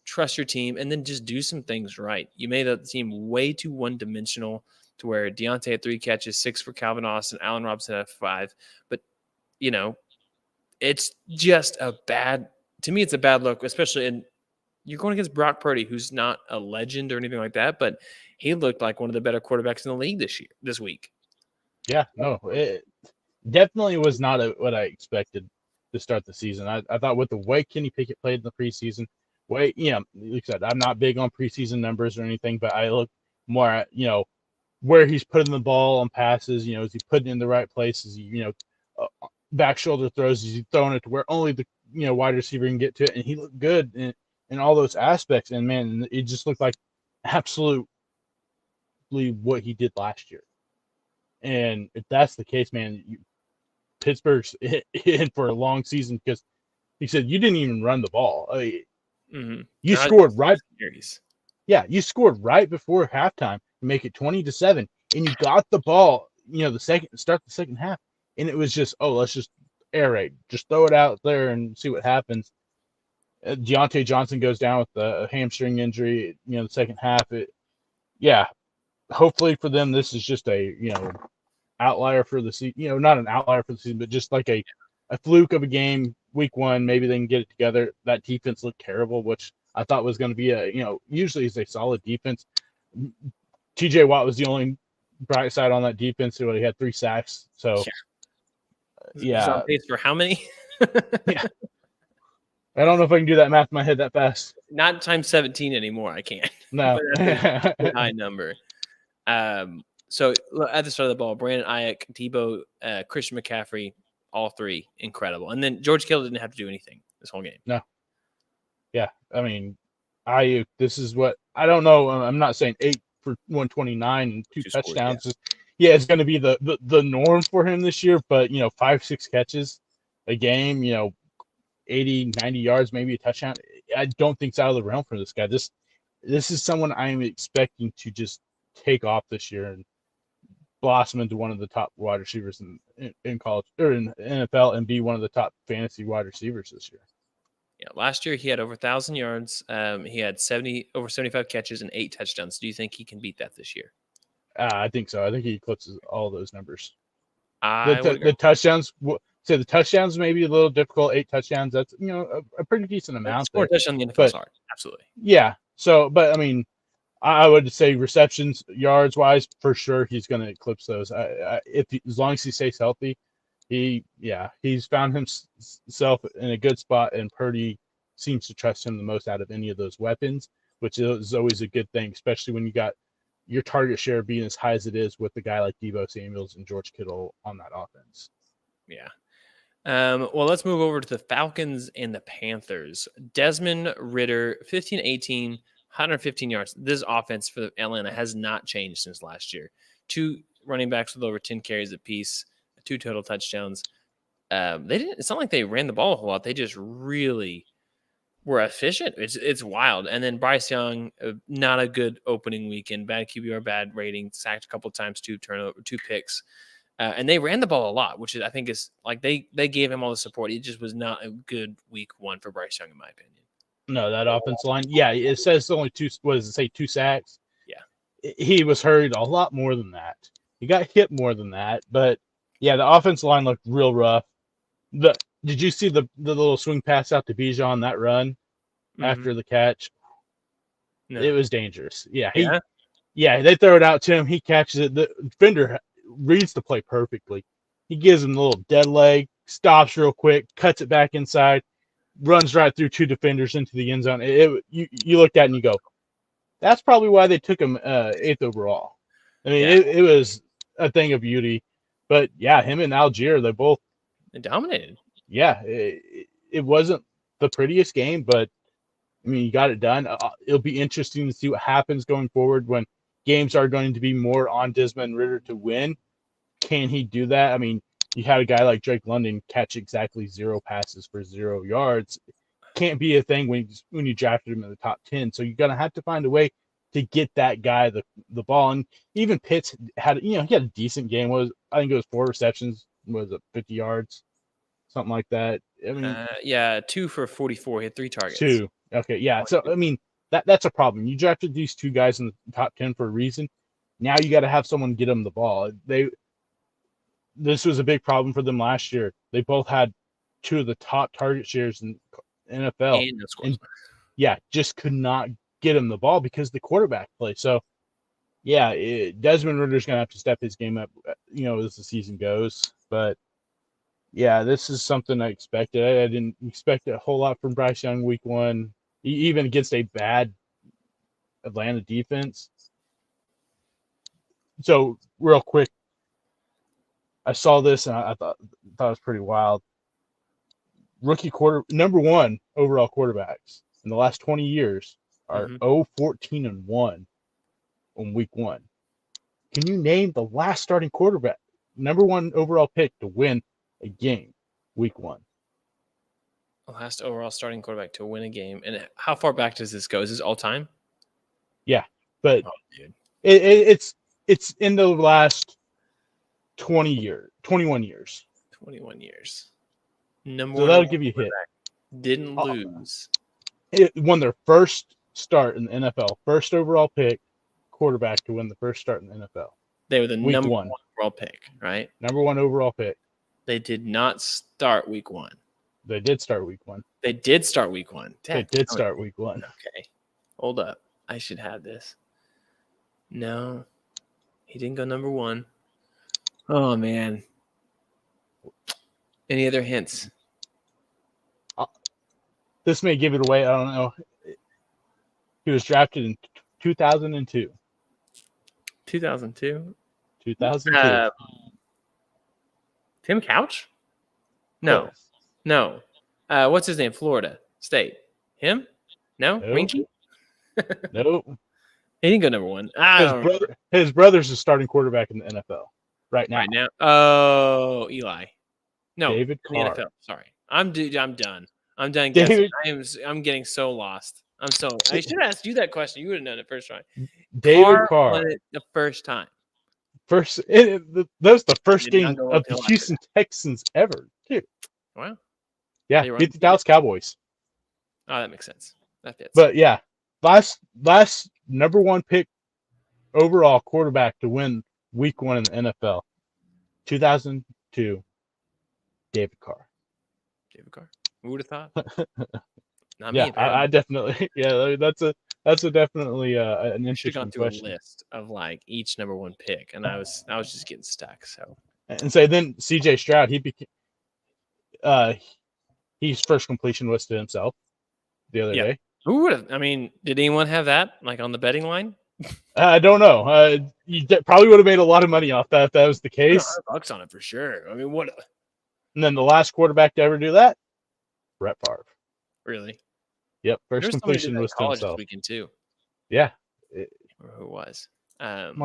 trust your team and then just do some things right. You made the team way too one-dimensional to where Deontay had 3 catches, 6 for Calvin Austin, Allen Robinson had 5. But, it's just to me, it's a bad look, especially in, you're going against Brock Purdy, who's not a legend or anything like that, but he looked like one of the better quarterbacks in the league this week. Yeah, no, it definitely was not what I expected to start the season. I thought with the way Kenny Pickett played in the preseason, like I said, I'm not big on preseason numbers or anything, but I look more at, where he's putting the ball on passes, is he putting it in the right places, back shoulder throws, is he throwing it to where only the, wide receiver can get to it, and he looked good in all those aspects, and man, it just looked like absolutely what he did last year. And if that's the case, man, Pittsburgh's in for a long season, because he said you didn't even run the ball. You scored right. Yeah, you scored right before halftime to make it 20-7, and you got the ball. Start the second half, and it was just, let's just aerate, just throw it out there and see what happens. Deontay Johnson goes down with a hamstring injury. The second half. Hopefully for them, this is just a outlier for the season. Not an outlier for the season, but just like a fluke of a game. Week 1, maybe they can get it together. That defense looked terrible, which I thought was going to be usually is a solid defense. TJ Watt was the only bright side on that defense. He had 3 sacks. So, He's on pace for how many? Yeah. I don't know if I can do that math in my head that fast. Not times 17 anymore. I can't. No. That's a high number. So at the start of the ball, Brandon Ayuk, Debo, Christian McCaffrey, all 3 incredible. And then George Kittle didn't have to do anything this whole game. No. Yeah. I mean, Ayuk, this is what, I don't know. I'm not saying 8 for 129 and 2 touchdowns. Scores, it's going to be the norm for him this year, but 5-6 catches a game, 80, 90 yards, maybe a touchdown. I don't think it's out of the realm for this guy. This is someone I'm expecting to just take off this year and blossom into one of the top wide receivers in college or in NFL, and be one of the top fantasy wide receivers this year. Yeah, last year he had over 1,000 yards. He had over 75 catches and 8 touchdowns. Do you think he can beat that this year? I think so. I think he eclipses all those numbers. The touchdowns. So the touchdowns may be a little difficult. 8 touchdowns. That's a pretty decent amount. Score a touchdown in the NFL is hard. Absolutely. Yeah. So, but I mean, I would say receptions, yards wise, for sure he's going to eclipse those. As long as he stays healthy, he's found himself in a good spot, and Purdy seems to trust him the most out of any of those weapons, which is always a good thing, especially when you got your target share being as high as it is with a guy like Deebo Samuels and George Kittle on that offense. Yeah. Well, let's move over to the Falcons and the Panthers. Desmond Ridder, 15-18, 115 yards. This offense for Atlanta has not changed since last year. 2 running backs with over 10 carries apiece. 2 total touchdowns. They didn't. It's not like they ran the ball a whole lot. They just really were efficient. It's wild. And then Bryce Young, not a good opening weekend. Bad QBR, bad rating. Sacked a couple of times, 2 picks. And they ran the ball a lot, which I think is like they gave him all the support. It just was not a good week 1 for Bryce Young, in my opinion. No, that offensive line. Yeah, it says only 2. What does it say? 2 sacks. Yeah, he was hurried a lot more than that. He got hit more than that. But yeah, the offensive line looked real rough. Did you see the little swing pass out to Bijan on that run after the catch? No. It was dangerous. Yeah, they throw it out to him. He catches it. The defender reads the play perfectly. He gives him a little dead leg, stops real quick, cuts it back inside, runs right through 2 defenders into the end zone. You looked at it and you go, that's probably why they took him 8th overall. I mean, it was a thing of beauty. But yeah, him and Algier, they dominated. Yeah, it wasn't the prettiest game, but I mean, you got it done. It'll be interesting to see what happens going forward when games are going to be more on Desmond Ridder to win. Can he do that? I mean, you had a guy like Drake London catch exactly 0 passes for 0 yards. Can't be a thing when you drafted him in the top 10. So you're gonna have to find a way to get that guy the ball. And even Pitts had he had a decent game. I think it was 4 receptions, was it 50 yards, something like that. I mean, 2 for 44. He had 3 targets. 2. Okay, yeah. So I mean, that's a problem. You drafted these 2 guys in the top 10 for a reason. Now you got to have someone get them the ball. This was a big problem for them last year. They both had 2 of the top target shares in NFL. And yeah, just could not get him the ball because the quarterback play. So yeah, Desmond Ridder's gonna have to step his game up, as the season goes. But yeah, this is something I expected. I didn't expect a whole lot from Bryce Young week 1, even against a bad Atlanta defense. So real quick, I saw this and I thought it was pretty wild. Rookie number 1 overall quarterbacks in the last 20 years are 0-14-1 on week 1. Can you name the last starting quarterback, number 1 overall pick to win a game week 1? The last overall starting quarterback to win a game. And how far back does this go? Is this all time? Yeah, but it's in the last 21 years. 21 years. So that'll give you a hit. Didn't lose. It won their first start in the NFL. First overall pick quarterback to win the first start in the NFL. They were the number 1 overall pick, right? Number 1 overall pick. They did not start week 1. They did start week 1. They did start week 1. They did start week 1. Okay. Hold up. I should have this. No. He didn't go number 1. Oh, man. Any other hints? This may give it away. I don't know. He was drafted in 2002. 2002? 2002. Tim Couch? No. Yes. No. What's his name? Florida State. Him? No? Nope. Rinky? Nope. He didn't go number 1. His brother's the starting quarterback in the NFL right now. Right now? Oh, Eli. No, David Carr. The NFL. Sorry. I'm done. I'm done guessing. I'm getting so lost. I should have asked you that question. You would have known it first try. David Carr won it the first time. That was the first game of the Houston Texans ever, too. Wow. Yeah, beat the Dallas Cowboys. Oh, that makes sense. That fits. But yeah, last number 1 pick overall quarterback to win week 1 in the NFL, 2002, David Carr. David Carr. Who would have thought? Not yeah, me. I definitely. Yeah, that's a definitely an interesting gone through question. A list of like each number 1 pick, and I was just getting stuck. So and so then C.J. Stroud, he became his first completion was to himself the other day. Who would have? I mean, did anyone have that like on the betting line? I don't know. You probably would have made a lot of money off that if that was the case. $100 on it for sure. I mean, what? And then the last quarterback to ever do that, Brett Favre. Really? Yep. First completion was to himself. This weekend too. Yeah. Or who it was? And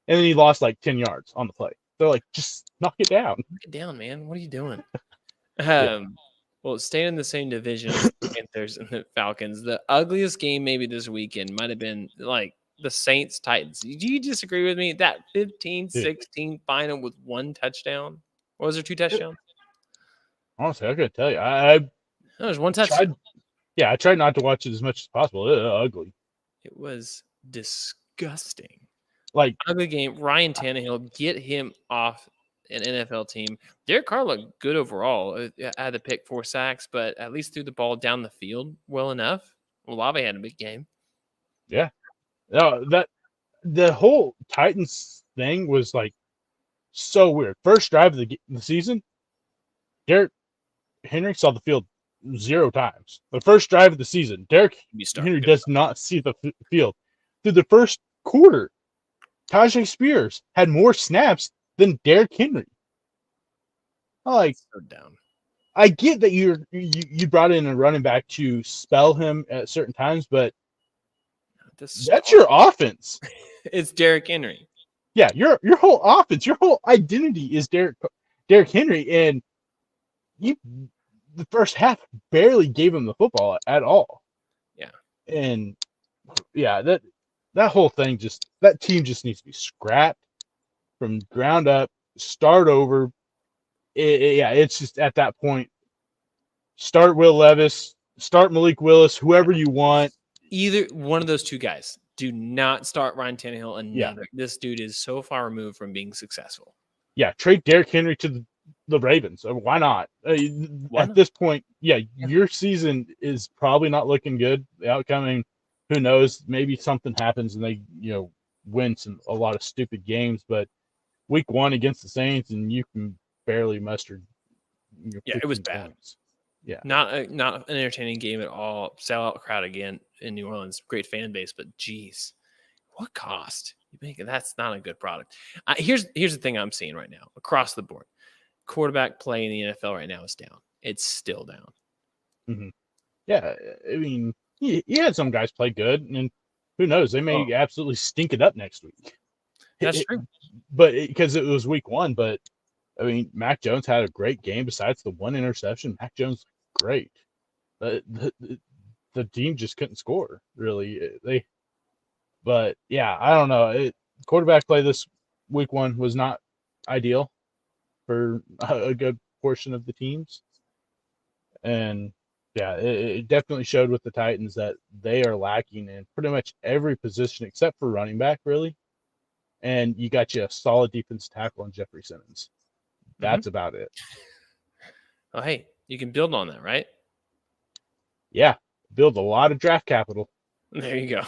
then he lost like 10 yards on the play. They're like, just knock it down. Knock it down, man. What are you doing? Yeah. Well, staying in the same division as the Panthers and the Falcons, the ugliest game maybe this weekend might have been like the Saints Titans. Do you disagree with me? That 15-16 final with one touchdown? Or was there two touchdowns? Honestly, I couldn't tell you. I No, there's one touchdown. I tried not to watch it as much as possible. It was ugly. It was disgusting. Like, Ugly game. Ryan Tannehill, get him off an NFL team. Derek Carr looked good overall. Had to pick 4 sacks, but at least threw the ball down the field well enough. Olave had a big game. yeah. No, that the whole Titans thing was like so weird. First drive of the season, Derrick Henry saw the field 0 times. The first drive of the season, Derrick Henry does not see the field. Through the first quarter, Tajay Spears had more snaps than Derrick Henry. Like, so down. I get that you brought in a running back to spell him at certain times, but that's your offense. It's Derrick Henry. Yeah, your whole offense, your whole identity is Derrick Henry, and you the first half barely gave him the football at all. Yeah, and yeah, that whole thing that team just needs to be scrapped from ground up, start over. It's just at that point, start Will Levis, start Malik Willis, whoever you want. Either one of those two guys. Do not start Ryan Tannehill. Another. Yeah. This dude is so far removed from being successful. Yeah, trade Derrick Henry to the Ravens. Why not? At this point, your season is probably not looking good. The outcome, who knows? Maybe something happens and they, win a lot of stupid games. But week 1 against the Saints, and you can barely muster. It was bad. Points. Yeah, not an entertaining game at all. Sellout crowd again in New Orleans. Great fan base, but geez, what cost? You think that's not a good product. Here's the thing I'm seeing right now across the board. Quarterback play in the NFL right now is down. It's still down. Mm-hmm. Yeah, I mean, he had some guys play good, and who knows? They may absolutely stink it up next week. That's true. But because it was week 1, but I mean, Mac Jones had a great game. Besides the 1 interception, Mac Jones great. The team just couldn't score really. But yeah, I don't know. Quarterback play this week 1 was not ideal for a good portion of the teams, and yeah, it definitely showed with the Titans that they are lacking in pretty much every position except for running back, really. And you got you a solid defense tackle in Jeffrey Simmons. That's about it. Oh, hey, you can build on that, right? Yeah, build a lot of draft capital. There you go.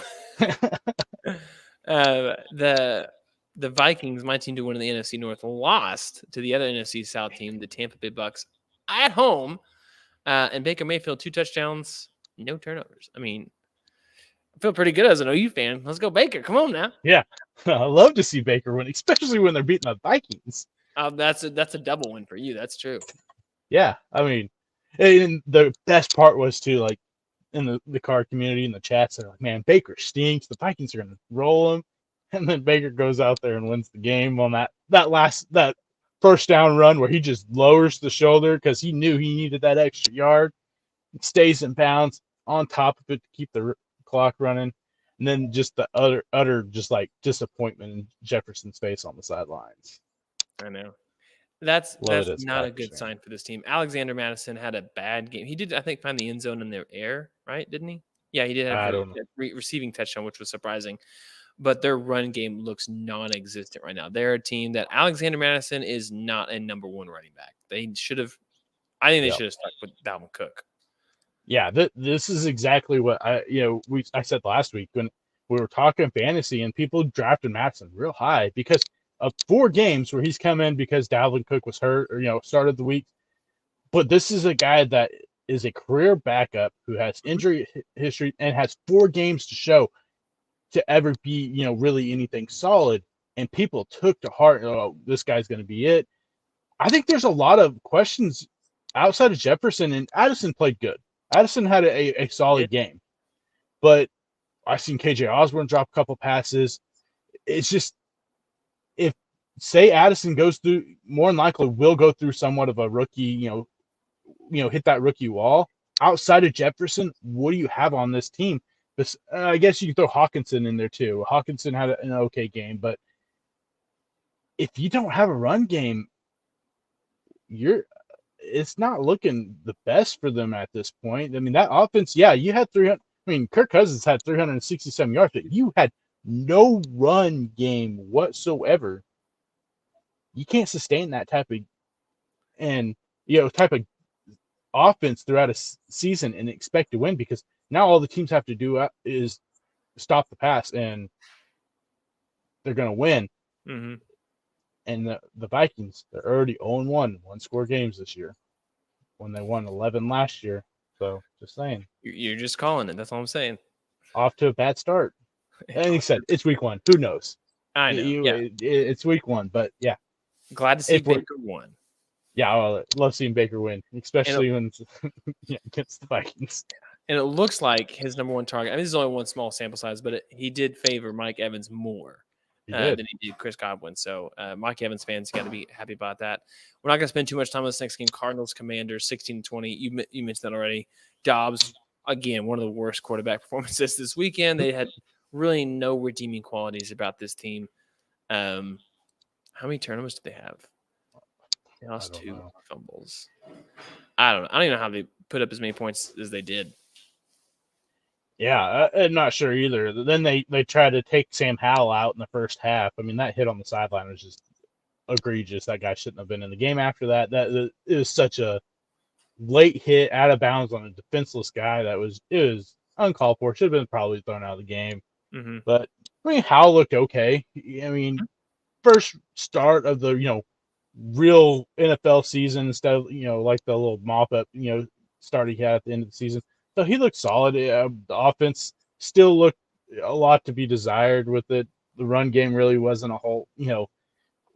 The Vikings, my team to win in the NFC North, lost to the other NFC South team, the Tampa Bay Bucks, at home. And Baker Mayfield, 2 touchdowns, no turnovers. I mean, I feel pretty good as an OU fan. Let's go, Baker. Come on now. Yeah, I love to see Baker win, especially when they're beating the Vikings. That's a double win for you. That's true. Yeah, I mean, and the best part was too, like in the card community in the chats, they're like, "Man, Baker stinks. The Vikings are going to roll him," and then Baker goes out there and wins the game on that first down run where he just lowers the shoulder because he knew he needed that extra yard. It stays in bounds on top of it to keep the clock running, and then just the utter just like disappointment in Jefferson's face on the sidelines. I know. That's not a good sign for this team. Alexander Madison had a bad game. He did, I think, find the end zone in their air, right? Didn't he? Yeah, he did have a receiving touchdown, which was surprising. But their run game looks non-existent right now. They're a team that Alexander Madison is not a number 1 running back. They should have. I think they should have stuck with Dalvin Cook. Yeah, this is exactly what I said last week when we were talking fantasy, and people drafted Madison real high because of 4 games where he's come in because Dalvin Cook was hurt or started the week. But this is a guy that is a career backup who has injury history and has 4 games to show to ever be really anything solid. And people took to heart, "Oh, this guy's going to be it." I think there's a lot of questions outside of Jefferson, and Addison played good. Addison had a solid game, but I've seen KJ Osborne drop a couple passes. It's just if say Addison goes through, more than likely will go through somewhat of a rookie, hit that rookie wall. Outside of Jefferson, what do you have on this team? I guess you could throw Hawkinson in there too. Hawkinson had an okay game, but if you don't have a run game, it's not looking the best for them at this point. I mean, that offense, yeah, you had 300. I mean, Kirk Cousins had 367 yards, but you had no run game whatsoever. You can't sustain that type of offense throughout a season and expect to win, because now all the teams have to do is stop the pass, and they're going to win. Mm-hmm. And the Vikings, they're already 0-1, one-score games this year, when they won 11 last year. So, just saying. You're just calling it. That's all I'm saying. Off to a bad start. And he said, it's week 1. Who knows? I know. It's week 1, but yeah. Glad to see Baker win. Yeah, I love seeing Baker win, especially when against the Vikings. And it looks like his number one target, I mean, this is only one small sample size, but he did favor Mike Evans more than he did Chris Godwin. So Mike Evans fans got to be happy about that. We're not going to spend too much time on this next game. Cardinals, Commanders, 16-20. You mentioned that already. Dobbs, again, one of the worst quarterback performances this weekend. They had really no redeeming qualities about this team. How many turnovers did they have? They lost 2 fumbles. I don't know. I don't even know how they put up as many points as they did. Yeah, I'm not sure either. Then they tried to take Sam Howell out in the first half. I mean, that hit on the sideline was just egregious. That guy shouldn't have been in the game after that. It was such a late hit out of bounds on a defenseless guy. It was uncalled for. Should have been probably thrown out of the game. Mm-hmm. But I mean, Howell looked okay. I mean, first start of the real NFL season instead of like the little mop up start he had at the end of the season. So he looked solid. The offense still looked a lot to be desired with it. The run game really wasn't a whole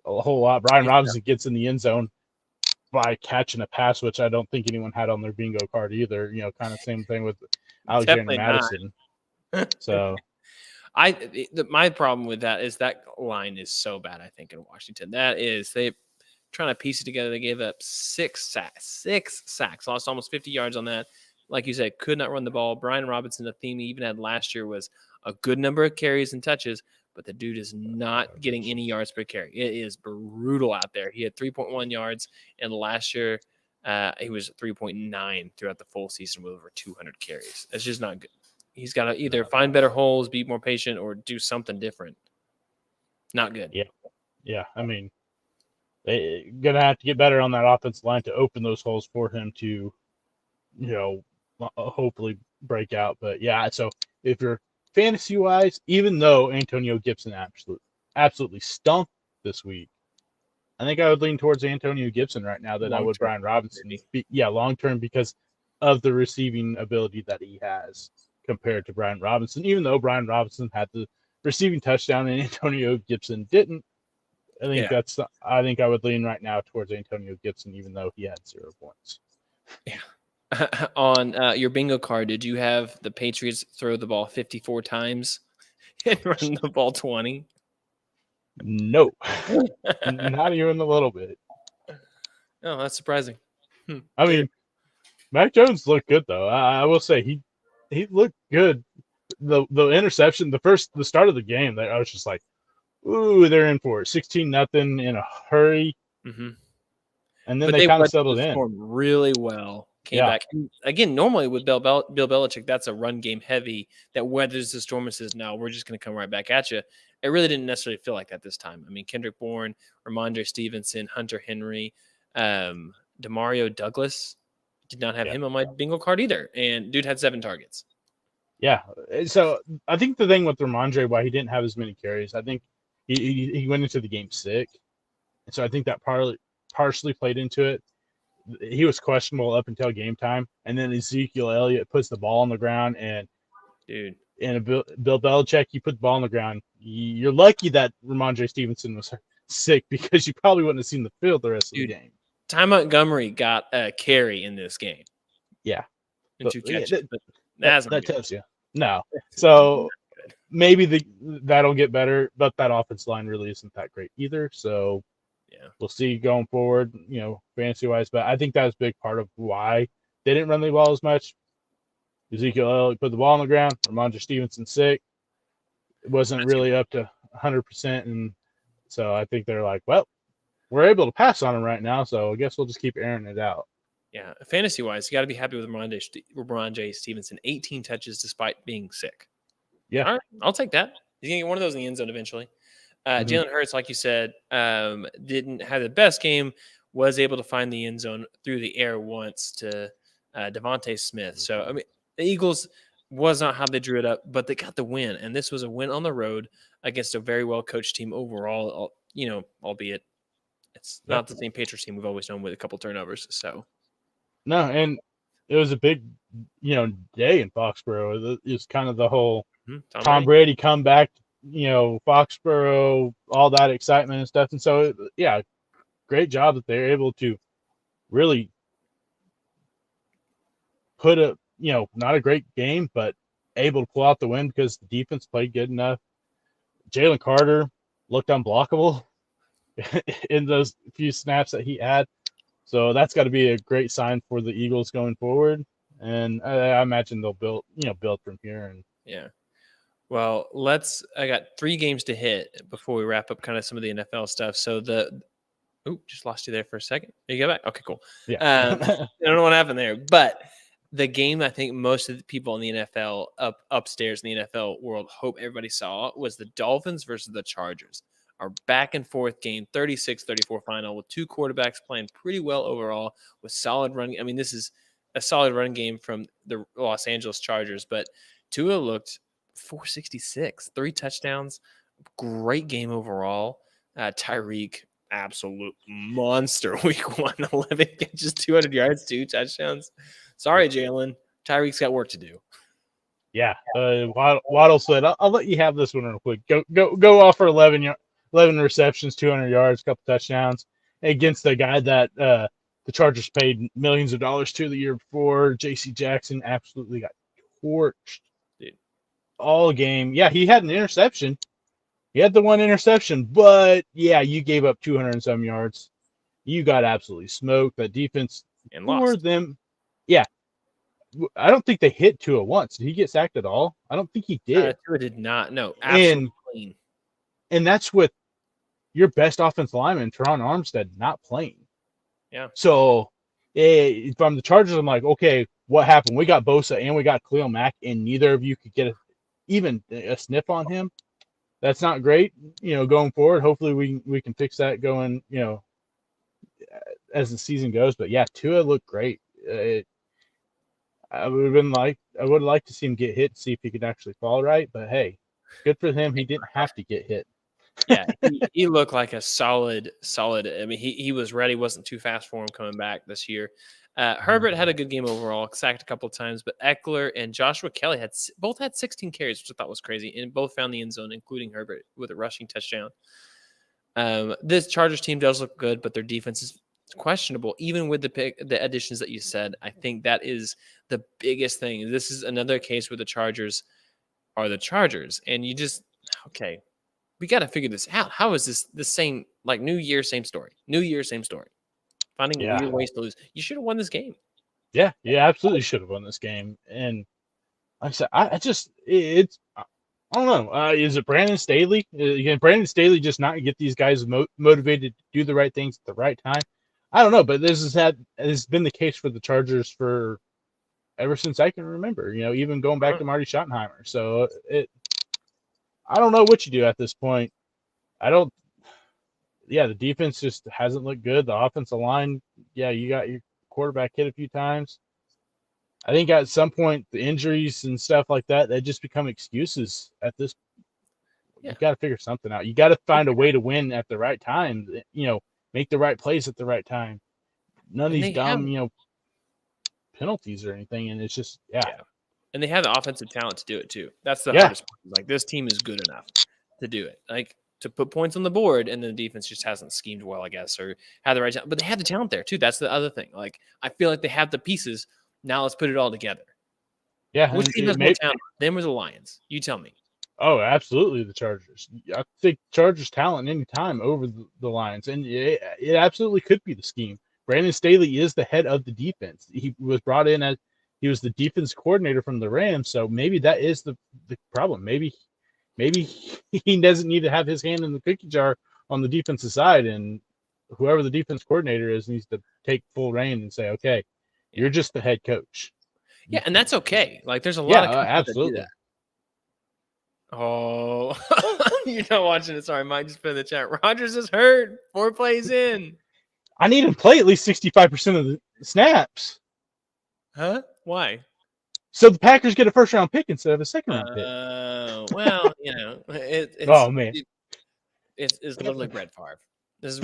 lot. Brian Robinson gets in the end zone by catching a pass, which I don't think anyone had on their bingo card either. Kind of same thing with Alexander Madison. So my problem with that is that line is so bad, I think, in Washington. That is, they trying to piece it together. They gave up 6 sacks, lost almost 50 yards on that. Like you said, could not run the ball. Brian Robinson, the theme he even had last year was a good number of carries and touches, but the dude is not getting any yards per carry. It is brutal out there. He had 3.1 yards, and last year he was 3.9 throughout the full season with over 200 carries. It's just not good. He's got to either find better holes, be more patient, or do something different. Not good. Yeah. I mean, they're going to have to get better on that offensive line to open those holes for him to, hopefully break out. But yeah, so if you're fantasy-wise, even though Antonio Gibson absolutely stunk this week, I think I would lean towards Antonio Gibson right now than I would Brian Robinson. Long-term, because of the receiving ability that he has compared to Brian Robinson, even though Brian Robinson had the receiving touchdown and Antonio Gibson didn't. I think I would lean right now towards Antonio Gibson, even though he had 0 points. Yeah. On your bingo card, did you have the Patriots throw the ball 54 times and run the ball 20? No, not even a little bit. Oh, that's surprising. I mean, Mac Jones looked good though. I will say he looked good. The interception, the start of the game, I was just like, ooh, they're in for it. 16-0 in a hurry. Mm-hmm. And then they kind of settled in. Really well. Came back. And again, normally with Bill Belichick, that's a run game heavy that weathers the storm and says, no, we're just going to come right back at you. It really didn't necessarily feel like that this time. I mean, Kendrick Bourne, Ramondre Stevenson, Hunter Henry, Demario Douglas, did not have him on my bingo card either. And dude had 7 targets. Yeah. So I think the thing with Ramondre, why he didn't have as many carries, I think he went into the game sick. And so I think that partially played into it. He was questionable up until game time, and then Ezekiel Elliott puts the ball on the ground, and Bill Belichick, you put the ball on the ground. You're lucky that Ramondre Stevenson was sick, because you probably wouldn't have seen the field the rest of the game. Ty Montgomery got a carry in this game. Yeah. And 2 catches. That tells you. No. So maybe that'll get better, but that offense line really isn't that great either. So Yeah. we'll see going forward, fantasy wise. But I think that was a big part of why they didn't run the ball as much. Ezekiel Elliott put the ball on the ground. Ramondre Stevenson sick. It wasn't really up to 100%, and so I think they're like, well, we're able to pass on him right now, so I guess we'll just keep airing it out. Yeah, fantasy wise, you got to be happy with Ramondre Stevenson. 18 touches despite being sick. Yeah. All right, I'll take that. He's gonna get one of those in the end zone eventually. Jalen Hurts, like you said, didn't have the best game. Was able to find the end zone through the air once to Devontae Smith. So I mean, the Eagles was not how they drew it up, but they got the win, and this was a win on the road against a very well coached team overall. Albeit it's not the same Patriots team we've always known with a couple turnovers. So no, and it was a big, day in Foxborough. It's kind of the whole Tom Brady comeback, Foxborough, all that excitement and stuff. And so, yeah, great job that they're able to really put not a great game, but able to pull out the win because the defense played good enough. Jalen Carter looked unblockable in those few snaps that he had. So that's got to be a great sign for the Eagles going forward. And I imagine they'll build from here. And yeah. Well, I got 3 games to hit before we wrap up kind of some of the NFL stuff. So just lost you there for a second. You go back? Okay, cool. Yeah. I don't know what happened there, but the game I think most of the people in the NFL upstairs in the NFL world hope everybody saw was the Dolphins versus the Chargers. Our back and forth game, 36-34 final with 2 quarterbacks playing pretty well overall with solid run. I mean, this is a solid run game from the Los Angeles Chargers, but Tua looked 466, 3 touchdowns, great game overall. Tyreek, absolute monster week 1, 11 catches, 200 yards, 2 touchdowns. Sorry, Jalen. Tyreek's got work to do. Yeah. Waddle said, I'll let you have this one real quick. Go off for 11 receptions, 200 yards, couple touchdowns against the guy that the Chargers paid millions of dollars to the year before. J.C. Jackson absolutely got torched all game. Yeah, he had an interception. He had the 1 interception, but yeah, you gave up 200 and some yards. You got absolutely smoked. That defense and for lost them. Yeah. I don't think they hit Tua once. Did he get sacked at all? I don't think he did. Tua did not. No, absolutely clean. And that's with your best offensive lineman, Teron Armstead, not playing. Yeah. So from the Chargers, I'm like, okay, what happened? We got Bosa and we got Khalil Mack, and neither of you could get even a sniff on him. That's not great, going forward. Hopefully we can fix that going, as the season goes. But yeah, Tua looked great. I would have liked to see him get hit, see if he could actually fall right. But hey, good for him. He didn't have to get hit. Yeah, he looked like a solid. I mean, he was ready. Wasn't too fast for him coming back this year. Herbert had a good game overall, sacked a couple of times, but Eckler and Joshua Kelly both had 16 carries, which I thought was crazy, and both found the end zone, including Herbert with a rushing touchdown. This Chargers team does look good, but their defense is questionable, even with the additions that you said. I think that is the biggest thing. This is another case where the Chargers are the Chargers, and you just we got to figure this out. How is this the same, like New Year, same story? New Year, same story. Finding weird ways to lose. You should have won this game. Yeah, absolutely should have won this game. And like I said, I don't know. Is it Brandon Staley? Can Brandon Staley just not get these guys motivated to do the right things at the right time? I don't know, but this has been the case for the Chargers for ever since I can remember. Even going back to Marty Schottenheimer. So I don't know what you do at this point. The defense just hasn't looked good. The offensive line, you got your quarterback hit a few times. I think at some point the injuries and stuff like that, they just become excuses at this. You got to figure something out. You got to find a way to win at the right time. Make the right plays at the right time. None of these dumb, penalties or anything. And it's just, And they have the offensive talent to do it too. That's the hardest part. Like, this team is good enough to do it. Like, to put points on the board, and the defense just hasn't schemed well, I guess, or had the right talent. But they have the talent there too. That's the other thing. Like, I feel like they have the pieces. Now let's put it all together. Yeah. Which team has more talent? Them or the Lions? You tell me. Oh, absolutely, the Chargers. I think Chargers talent anytime over the Lions, and it absolutely could be the scheme. Brandon Staley is the head of the defense. He was brought in as he was the defense coordinator from the Rams, so maybe that is the problem. Maybe he doesn't need to have his hand in the cookie jar on the defensive side, and whoever the defense coordinator is needs to take full reign and say, "Okay, you're just the head coach." Yeah, and that's okay. Like, there's a lot Yeah, of coaches that do absolutely. that. Oh, you're not watching it. Sorry, Mike just put in the chat. Rodgers is hurt. 4 plays in. I need him to play at least 65% of the snaps. Huh? Why? So the Packers get a first-round pick instead of a second-round pick. Well, Oh, man. It's literally Brett Favre. This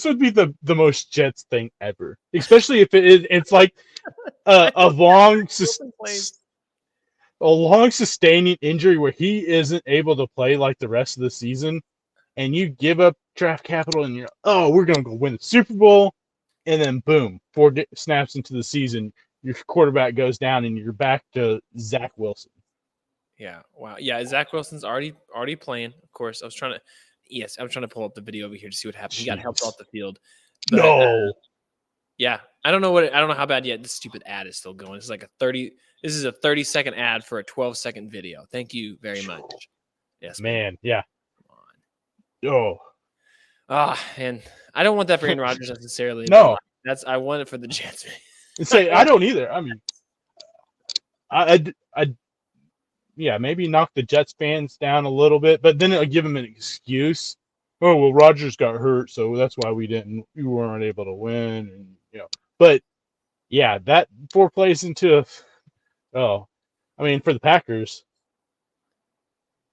would be the most Jets thing ever, especially if it's like a long sustaining injury where he isn't able to play like the rest of the season, and you give up draft capital and we're gonna go win the Super Bowl, and then boom, 4 snaps into the season, your quarterback goes down and you're back to Zach Wilson. Yeah. Wow. Yeah. Zach Wilson's already playing. Of course, I was trying to pull up the video over here to see what happened. He got helped off the field. But, no. Yeah. I don't know how bad yet. This stupid ad is still going. This is a 30-second ad for a 12-second video. Thank you very much. Yes, man. Yeah. Come on. Oh. And I don't want that for Aaron Rodgers necessarily. No. I want it for the Jets. Say I don't either. I mean, yeah, maybe knock the Jets fans down a little bit, but then it'll give them an excuse. Oh, well, Rodgers got hurt, so that's why we weren't able to win, and But yeah, that 4 plays into for the Packers.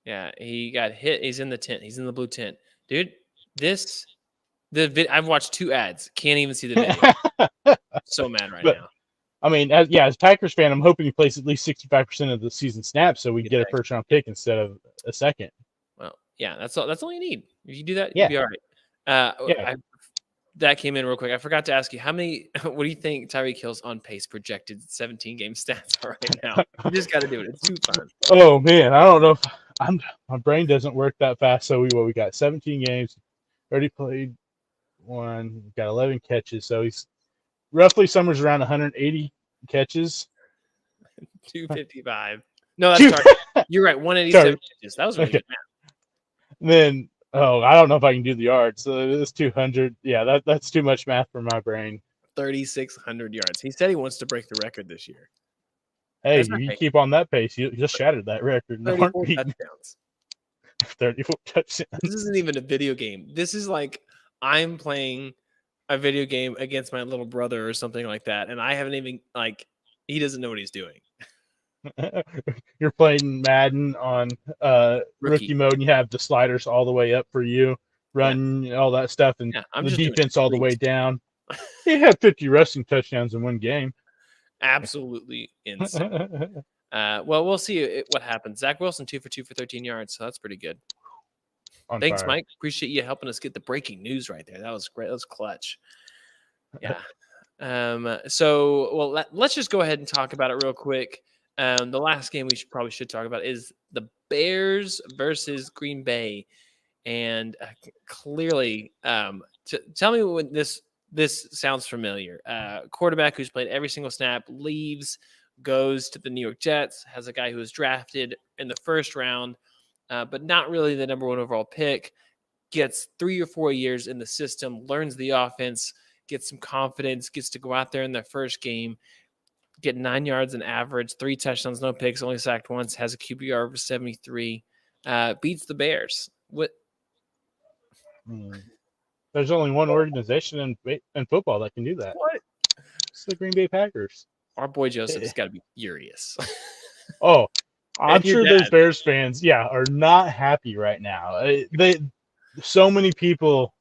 Yeah, he got hit. He's in the tent. He's in the blue tent, dude. I've watched 2 ads. Can't even see the video. So mad right now. I mean, as a Packers fan, I'm hoping he plays at least 65% of the season snaps, so we get a first-round pick instead of a second. Well, yeah, that's all you need. If you do that, yeah. you'll be all right. That came in real quick. I forgot to ask you what do you think Tyreek Hill's on pace projected 17-game stats are right now? You just got to do it. It's too fun. Oh man, I don't know. My brain doesn't work that fast. So we got 17 games, already played 1, got 11 catches. So he's roughly somewhere around 180 catches. 255. No, that's target. You're right. 187 catches. That was really good math. Then I don't know if I can do the yards. So it's 200. Yeah, that's too much math for my brain. 3,600 yards. He said he wants to break the record this year. Hey, you keep on that pace, you just shattered that record. 34 touchdowns. 34 touchdowns. This isn't even a video game. This is like I'm playing a video game against my little brother or something like that, and I haven't even he doesn't know what he's doing. You're playing Madden on rookie mode, and you have the sliders all the way up for you, run all that stuff, and the defense all the way down. He had 50 rushing touchdowns in one game. Absolutely insane. Well, we'll see what happens. Zach Wilson 2 for 2 for 13 yards, so that's pretty good. Thanks, Mike. Appreciate you helping us get the breaking news right there. That was great. That was clutch. Yeah. Let's just go ahead and talk about it real quick. The last game we probably should talk about is the Bears versus Green Bay, and clearly, tell me when this sounds familiar. Quarterback who's played every single snap leaves, goes to the New York Jets, has a guy who was drafted in the first round, but not really the number 1 overall pick, gets 3 or 4 years in the system, learns the offense, gets some confidence, gets to go out there in their first game, get 9 yards in average, 3 touchdowns, no picks, only sacked once, has a QBR over 73, beats the Bears. What? There's only one organization in football that can do that. What? It's the Green Bay Packers. Our boy Joseph's got to be furious. Oh, I'm sure those Bears fans, are not happy right now. So many people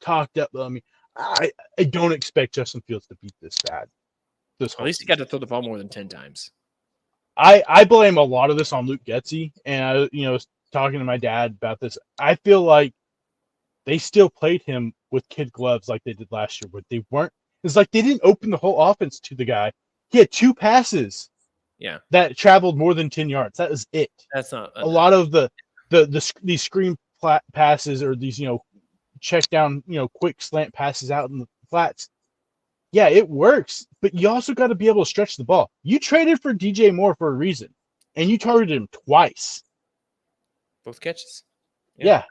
talked up. I mean, I don't expect Justin Fields to beat this bad. At least he got to throw the ball more than 10 times. I blame a lot of this on Luke Getsy, and I was talking to my dad about this. I feel like they still played him with kid gloves like they did last year, but they weren't. It's like they didn't open the whole offense to the guy. He had 2 passes Yeah. that traveled more than 10 yards. That was it. That's not A lot of these screen passes or these, check down, quick slant passes out in the flats. Yeah, it works, but you also got to be able to stretch the ball. You traded for DJ Moore for a reason, and you targeted him twice. both catches. Yeah.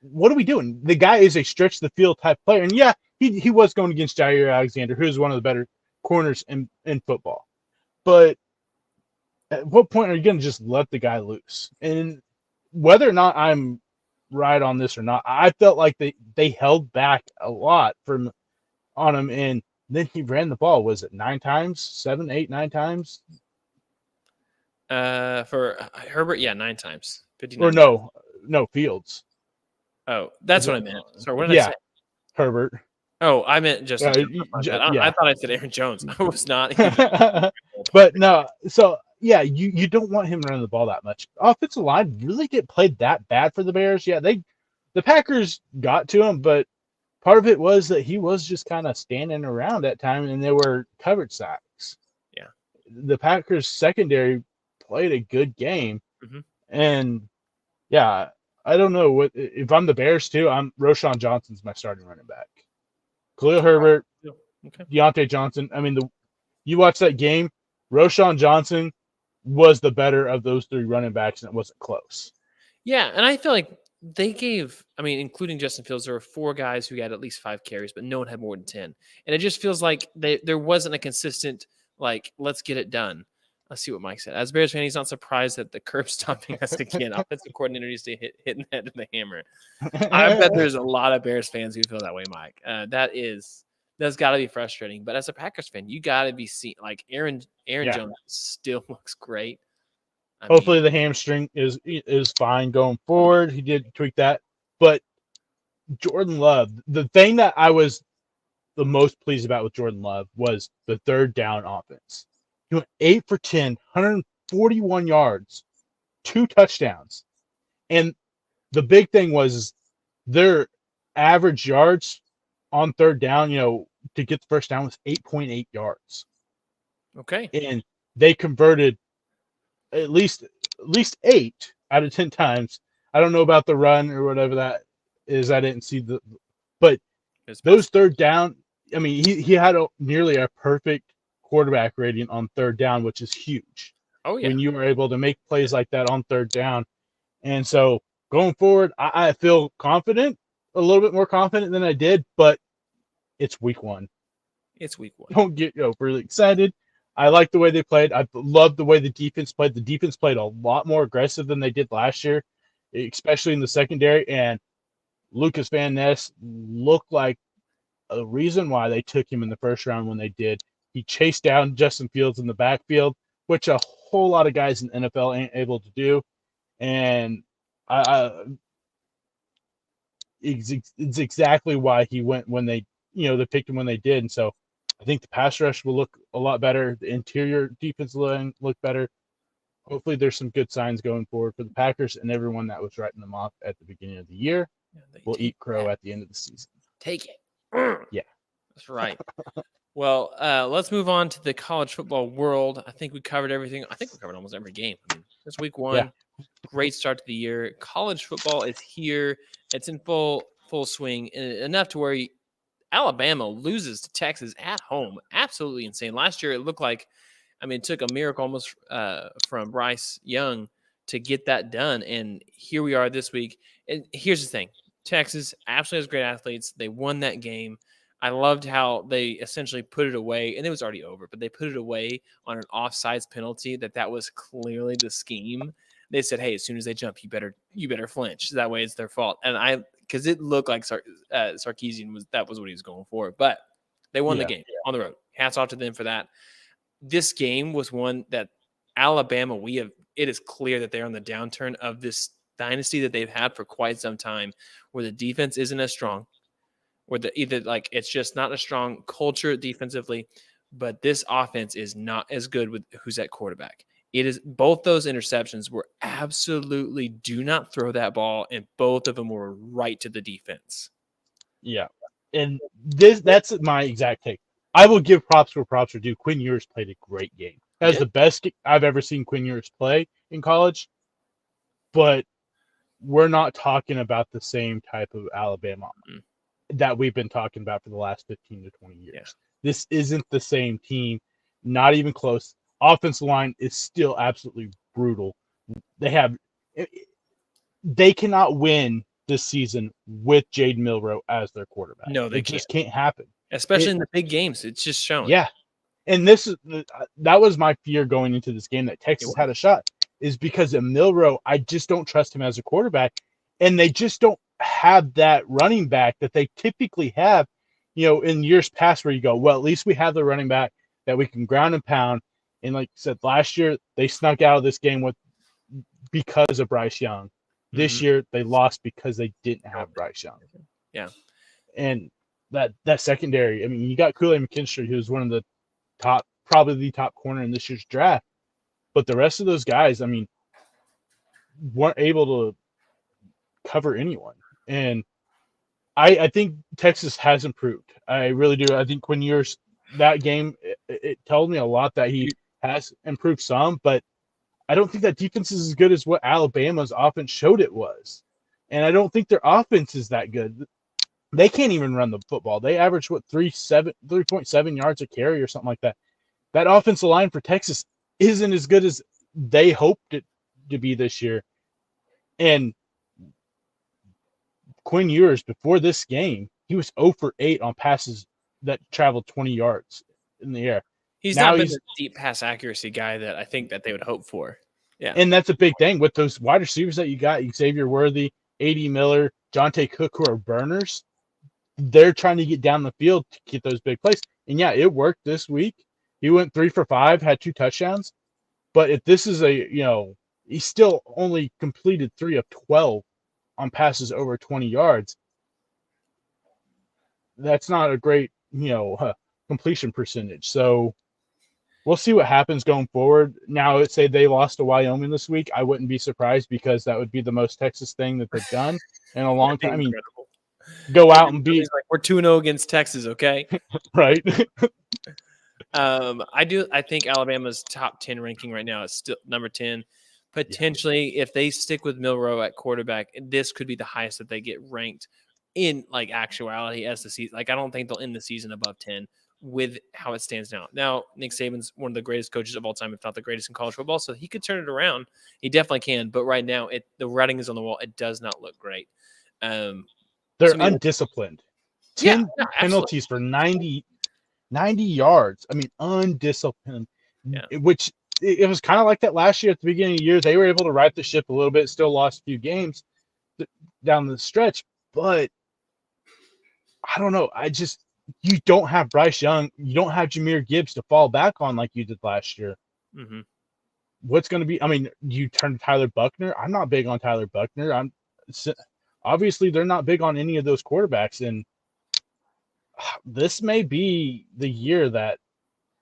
What are we doing? The guy is a stretch the field type player, and yeah, he was going against Jair Alexander, who is one of the better corners in football. But at what point are you going to just let the guy loose? And whether or not I'm right on this or not, I felt like they held back a lot on him, and then he ran the ball. Was it 9 times? 7, 8, 9 times? For Herbert, 9 times. 59 Or no, Fields. Oh, that's what I meant. Sorry, what did I say? Herbert. Oh, I meant just. I thought I said Aaron Jones. I was not. But no, so yeah, you don't want him running the ball that much. Offensive line really didn't play that bad for the Bears. Yeah, the Packers got to him, but part of it was that he was just kind of standing around at time, and there were coverage sacks. Yeah, the Packers secondary played a good game, and yeah, I don't know what if I'm the Bears too. Roschon Johnson's my starting running back. Khalil Herbert, Deontay Johnson. I mean, you watch that game. Roschon Johnson was the better of those 3 running backs, and it wasn't close. Yeah, and I feel like they gave, including Justin Fields, there were 4 guys who had at least 5 carries, but no one had more than 10. And it just feels like there wasn't a consistent, let's get it done. Let's see what Mike said. As a Bears fan, he's not surprised that the curb stomping us again. Offensive coordinator needs to hitting that in the hammer. I bet there's a lot of Bears fans who feel that way, Mike. That's got to be frustrating. But as a Packers fan, you got to be seen. Aaron Jones still looks great. Hopefully the hamstring is fine going forward. He did tweak that. But Jordan Love, the thing that I was the most pleased about with Jordan Love was the third down offense. He went 8 for 10, 141 yards, 2 touchdowns. And the big thing was their average yards on third down, to get the first down was 8.8 yards. Okay. And they converted at least 8 out of 10 times. I don't know about the run or whatever that is. I didn't see but those third down, he had nearly a perfect quarterback rating on third down, which is huge. Oh yeah. When you were able to make plays like that on third down. And so going forward, I feel confident, a little bit more confident than I did, but it's week 1. It's week 1. Don't get really excited. I like the way they played. I love the way the defense played. The defense played a lot more aggressive than they did last year, especially in the secondary. And Lucas Van Ness looked like a reason why they took him in the first round when they did. He chased down Justin Fields in the backfield, which a whole lot of guys in the NFL ain't able to do. And it's exactly why he went when they picked him when they did. And so I think the pass rush will look a lot better. The interior defense line look better. Hopefully there's some good signs going forward for the Packers, and everyone that was writing them off at the beginning of the year will eat crow at the end of the season. Take it. Yeah. That's right. Well, let's move on to the college football world. I think we covered everything. I think we covered almost every game. It's week 1. Yeah. Great start to the year. College football is here. It's in full swing, enough to where Alabama loses to Texas at home. Absolutely insane. Last year, it looked like, it took a miracle almost from Bryce Young to get that done. And here we are this week. And here's the thing. Texas absolutely has great athletes. They won that game. I loved how they essentially put it away, and it was already over, but they put it away on an offsides penalty that was clearly the scheme. They said, hey, as soon as they jump, you better flinch. That way it's their fault. And because it looked like Sarkisian was what he was going for, but they won the game on the road. Hats off to them for that. This game was one that Alabama, it is clear that they're on the downturn of this dynasty that they've had for quite some time, where the defense isn't as strong, where it's just not a strong culture defensively, but this offense is not as good with who's at quarterback. It is both those interceptions were absolutely do not throw that ball, and both of them were right to the defense. Yeah. And that's my exact take. I will give props where props are due. Quinn Ewers played a great game. as the best I've ever seen Quinn Ewers play in college, but we're not talking about the same type of Alabama that we've been talking about for the last 15 to 20 years. Yeah. This isn't the same team, not even close. Offensive line is still absolutely brutal. They cannot win this season with Jade Milroe as their quarterback. No, they just can't happen. Especially in the big games. It's just shown. Yeah. And that was my fear going into this game, that Texas had a shot, is because of Milroe. I just don't trust him as a quarterback. And they just don't have that running back that they typically have, in years past, where you go, well, at least we have the running back that we can ground and pound. And like I said, last year they snuck out of this game because of Bryce Young. This year they lost because they didn't have Bryce Young. Yeah. And that secondary, I mean, you got Kool-Aid McKinstry, who's one of the probably the top corner in this year's draft. But the rest of those guys, I mean, weren't able to cover anyone. And I think Texas has improved. I really do. I think Quinn Ewers, that game, it told me a lot that he has improved some, but I don't think that defense is as good as what Alabama's offense showed it was. And I don't think their offense is that good. They can't even run the football. They average 3.7 yards a carry or something like that. That offensive line for Texas isn't as good as they hoped it to be this year. And Quinn Ewers, before this game, he was 0 for 8 on passes that traveled 20 yards in the air. He's not been the deep pass accuracy guy that I think that they would hope for. Yeah. And that's a big thing with those wide receivers that you got, Xavier Worthy, A.D. Miller, Jonte Cook, who are burners. They're trying to get down the field to get those big plays. And yeah, it worked this week. He went 3 for 5, had 2 touchdowns. But if this is he still only completed 3 of 12 on passes over 20 yards. That's not a great, completion percentage. So we'll see what happens going forward. Now, let's say they lost to Wyoming this week. I wouldn't be surprised, because that would be the most Texas thing that they've done in a long time. I mean, go out and beat. Like, we're 2-0 against Texas, okay? Right. I think Alabama's top 10 ranking right now is still number 10. Potentially, if they stick with Milroe at quarterback, this could be the highest that they get ranked in like actuality as the season. Like, I don't think they'll end the season above 10 with how it stands now. Now, Nick Saban's one of the greatest coaches of all time, if not the greatest in college football, so he could turn it around. He definitely can. But right now, the writing is on the wall. It does not look great. They're undisciplined. 10 penalties for 90 yards. I mean, undisciplined. Yeah. Which it was kind of like that last year at the beginning of the year. They were able to right the ship a little bit, still lost a few games down the stretch. But I don't know. You don't have Bryce Young. You don't have Jahmyr Gibbs to fall back on like you did last year. Mm-hmm. What's going to be? I mean, you turn to Tyler Buckner. I'm not big on Tyler Buckner. Obviously, they're not big on any of those quarterbacks. And this may be the year that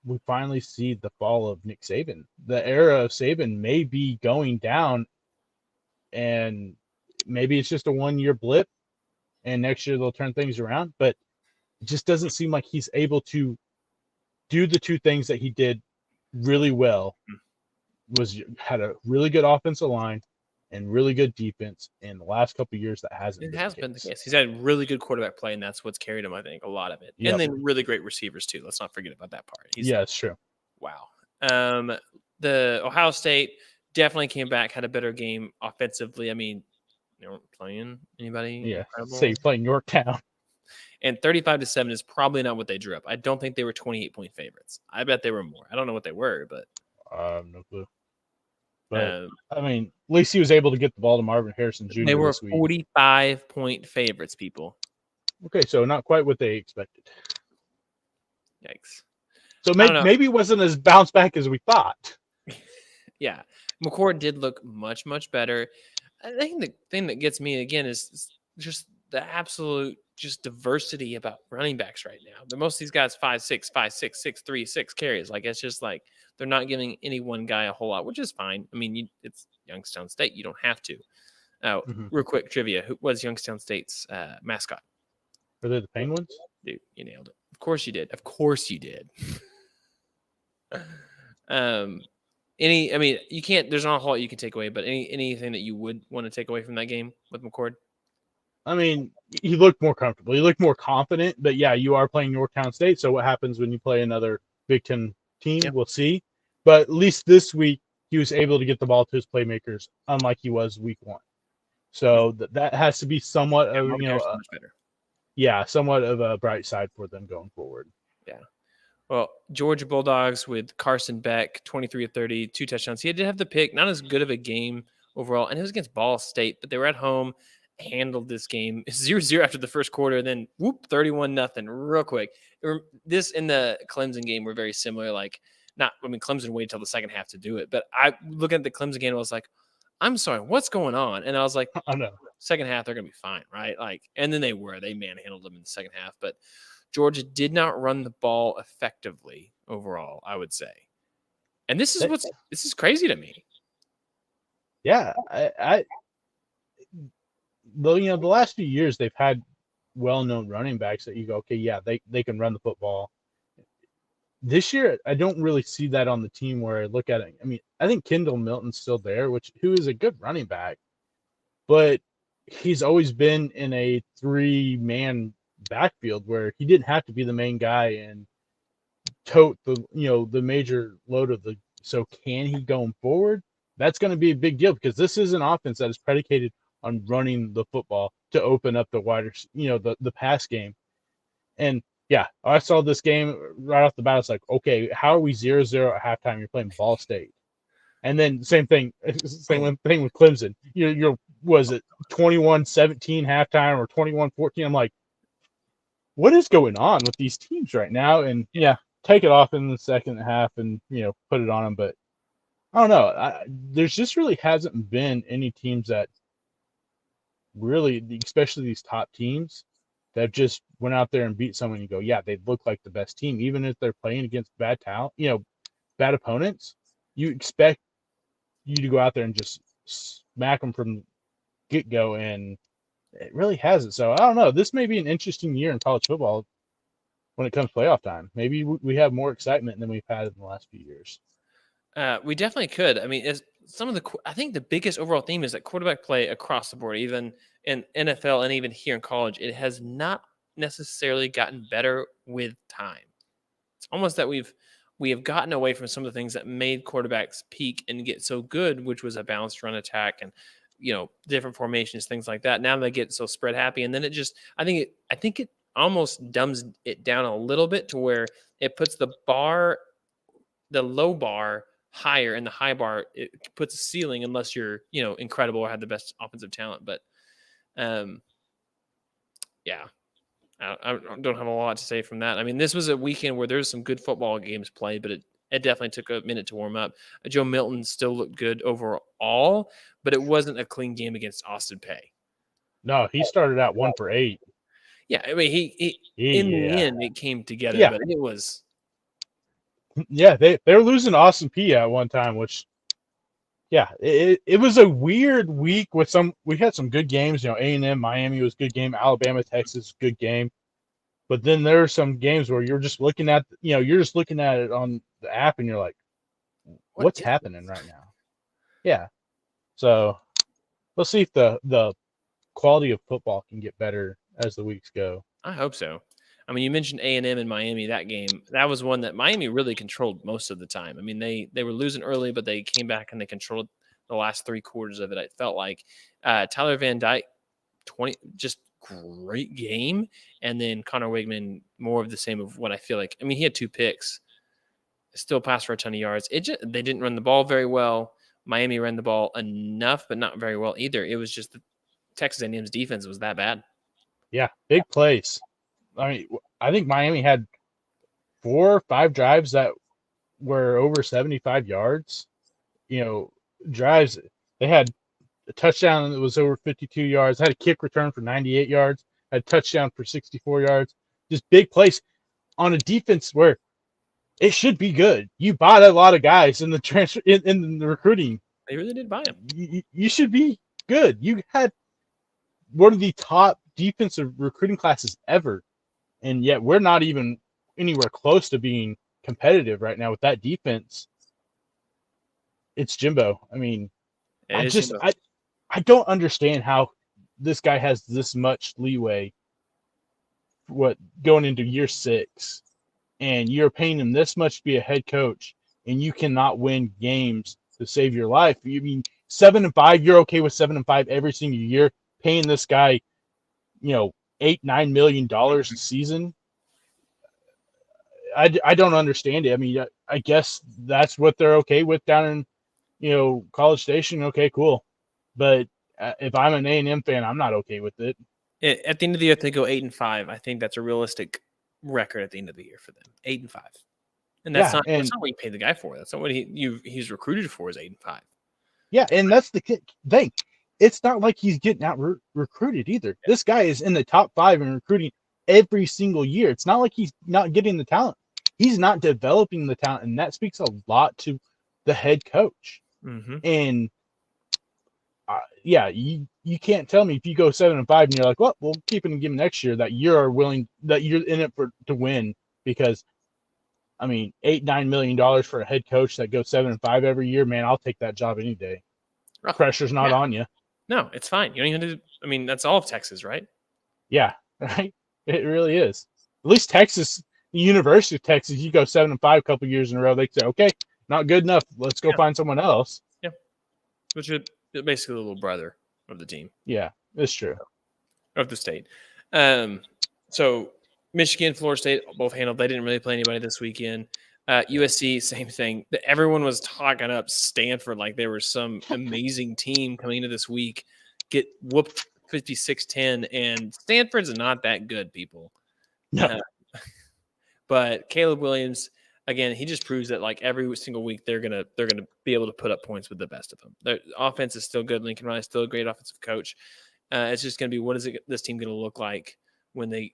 we finally see the fall of Nick Saban. The era of Saban may be going down, and maybe it's just a one-year blip, and next year they'll turn things around. But it just doesn't seem like he's able to do the two things that he did really well. Had a really good offensive line and really good defense. In the last couple of years, that hasn't been the case. He's had really good quarterback play, and that's what's carried him, I think, a lot of it. Yep. And then really great receivers, too. Let's not forget about that part. It's true. Wow. The Ohio State definitely came back, had a better game offensively. I mean, they weren't playing anybody. Yeah, say playing Yorktown. And 35-7 is probably not what they drew up. I don't think they were 28-point favorites. I bet they were more. I don't know what they were, but no clue. But I mean, at least he was able to get the ball to Marvin Harrison Jr. They were 45-point favorites, people. Okay, so not quite what they expected. Yikes. So maybe it wasn't as bounce back as we thought. Yeah. McCord did look much, much better. I think the thing that gets me again is just the absolute diversity about running backs right now. But most of these guys 5'6", 5'6", 6'3", 6 carries. Like, it's just like they're not giving any one guy a whole lot, which is fine. I mean, it's Youngstown State. You don't have to. Real quick trivia. Who was Youngstown State's mascot? Were they the Penguins? Dude, you nailed it. Of course you did. Of course you did. I mean, you can't. There's not a whole lot you can take away, but anything that you would want to take away from that game with McCord? I mean, he looked more comfortable. He looked more confident. But yeah, you are playing Yorktown State. So what happens when you play another Big Ten team? Yeah. We'll see. But at least this week, he was able to get the ball to his playmakers, unlike he was week 1. So that has to be somewhat of Mark Harrison's much better. somewhat of a bright side for them going forward. Yeah. Well, Georgia Bulldogs with Carson Beck, 23 of 30, 2 touchdowns. He did have the pick, not as good of a game overall, and it was against Ball State, but they were at home, handled this game 0-0 after the first quarter, then 31-0 real quick. This and the Clemson game were very similar. Clemson waited till the second half to do it, but I looking at the Clemson game, I was like, I'm sorry, what's going on? And I was like, I know. Second half, they're going to be fine, right? And then they manhandled them in the second half, but Georgia did not run the ball effectively overall, I would say. And this is crazy to me. Yeah, the last few years they've had well-known running backs that you go, okay, yeah, they can run the football. This year, I don't really see that on the team where I look at it. I mean, I think Kendall Milton's still there, who is a good running back, but he's always been in a 3-man backfield where he didn't have to be the main guy and tote the major load of the. So can he going forward? That's going to be a big deal because this is an offense that is predicated on running the football to open up the wider, the pass game. And yeah, I saw this game right off the bat. It's like, okay, how are we 0-0 at halftime? You're playing Ball State. And then same thing with Clemson. Was it 21-17 halftime or 21-14? I'm like, what is going on with these teams right now? And yeah, take it off in the second half and put it on them. But I don't know. There's just really hasn't been any teams that really, especially these top teams, that just went out there and beat someone. You go, yeah, they look like the best team, even if they're playing against bad talent, bad opponents. You expect you to go out there and just smack them from get go, and it really hasn't. So I don't know. This may be an interesting year in college football when it comes playoff time. Maybe we have more excitement than we've had in the last few years. We definitely could. I mean, I think the biggest overall theme is that quarterback play across the board, even in NFL and even here in college, it has not necessarily gotten better with time. It's almost that we have gotten away from some of the things that made quarterbacks peak and get so good, which was a balanced run attack and different formations, things like that. Now they get so spread happy, and then I think it almost dumbs it down a little bit to where it puts the low bar higher, and the high bar it puts a ceiling unless you're incredible or have the best offensive talent. But yeah, I don't have a lot to say from that. I mean, this was a weekend where there's some good football games played, but it definitely took a minute to warm up. Joe Milton still looked good overall, but it wasn't a clean game against Austin Peay. No, he started out 1 for 8. Yeah, I mean, he in the end it came together, but it was. Yeah, they were losing Austin Peay at one time, which, yeah, it was a weird week with we had some good games. A&M, Miami was a good game. Alabama, Texas, good game. But then there are some games where you're just looking at, it on the app and you're like, what's happening right now? Yeah. So we'll see if the quality of football can get better as the weeks go. I hope so. I mean, you mentioned A&M and Miami, that game. That was one that Miami really controlled most of the time. I mean, they were losing early, but they came back and they controlled the last 3 quarters of it, I felt like. Tyler Van Dyke, just great game. And then Connor Wigman, more of the same of what I feel like. I mean, he had 2 picks. Still passed for a ton of yards. They didn't run the ball very well. Miami ran the ball enough, but not very well either. It was just the Texas A&M's defense was that bad. Yeah, big plays. I mean, I think Miami had 4 or 5 drives that were over 75 yards. Drives. They had a touchdown that was over 52 yards. Had a kick return for 98 yards. Had a touchdown for 64 yards. Just big plays on a defense where it should be good. You bought a lot of guys in the transfer in the recruiting. They really did buy them. You should be good. You had one of the top defensive recruiting classes ever. And yet we're not even anywhere close to being competitive right now with that defense. it's Jimbo. I mean, It is Jimbo. I don't understand how this guy has this much leeway. What going into year 6, and you're paying him this much to be a head coach, and you cannot win games to save your life. You mean 7-5? You're okay with 7-5 every single year, paying this guy, $8-9 million a season? I don't understand it. I mean, I guess that's what they're okay with down in College Station. Okay, cool. But if I'm an A&M fan, I'm not okay with it. At the end of the year, if they go 8-5, I think that's a realistic record at the end of the year for them. 8-5, and that's not what you pay the guy for. That's not what he's recruited for. Is 8-5. Yeah, and that's the thing. It's not like he's getting out recruited either. Yeah. This guy is in the top 5 in recruiting every single year. It's not like he's not getting the talent. He's not developing the talent, and that speaks a lot to the head coach. Mm-hmm. And you can't tell me if you go 7-5 and you're like, well, we'll keep it and give him next year, that you're in it to win. Because I mean, $8-9 million for a head coach that goes 7-5 every year, man, I'll take that job any day. Oh, pressure's not on you. No, it's fine. You don't even have to. I mean, that's all of Texas, right? Yeah, right. It really is. At least Texas, the University of Texas, you go 7-5 a couple years in a row, they say, okay, not good enough. Let's go find someone else. Yeah, which is basically the little brother of the team. Yeah, it's true. Of the state. So Michigan, Florida State both handled. They didn't really play anybody this weekend. USC, same thing. Everyone was talking up Stanford like they were some amazing team coming into this week. Get whooped 56-10, and Stanford's not that good, people. No. But Caleb Williams, again, he just proves that like every single week they're gonna be able to put up points with the best of them. Their offense is still good. Lincoln Riley's still a great offensive coach. It's just gonna be, what is this team gonna look like when they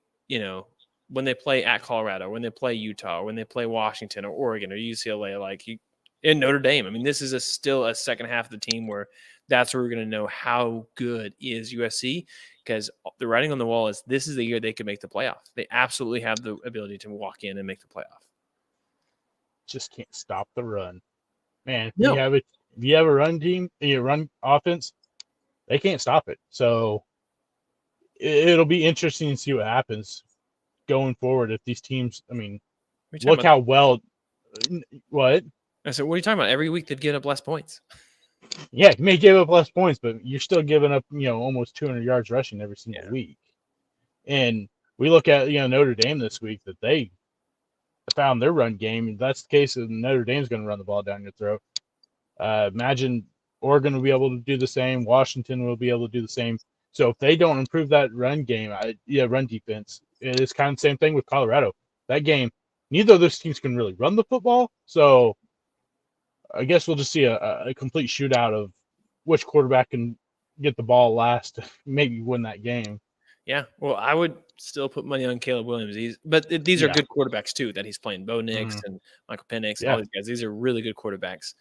play at Colorado, when they play Utah, or when they play Washington or Oregon or UCLA, in Notre Dame. I mean, this is still a second half of the team where that's where we're going to know how good is USC, because the writing on the wall is this is the year they could make the playoff. They absolutely have the ability to walk in and make the playoff. Just can't stop the run, man. No. If you have a run team, you run offense, they can't stop it. So it'll be interesting to see what happens going forward if these teams. I mean, look how well. What? I said, what are you talking about? Every week they've given up less points. Yeah, you may give up less points, but you're still giving up, almost 200 yards rushing every single week. And we look at, Notre Dame this week, that they found their run game. If that's the case, and Notre Dame's going to run the ball down your throat. Imagine Oregon will be able to do the same. Washington will be able to do the same. So if they don't improve that run game, run defense, it's kind of the same thing with Colorado. That game, neither of those teams can really run the football. So I guess we'll just see a complete shootout of which quarterback can get the ball last to maybe win that game. Yeah, well, I would still put money on Caleb Williams. But these are good quarterbacks too that he's playing. Bo Nix and Michael Penix, all these guys. These are really good quarterbacks.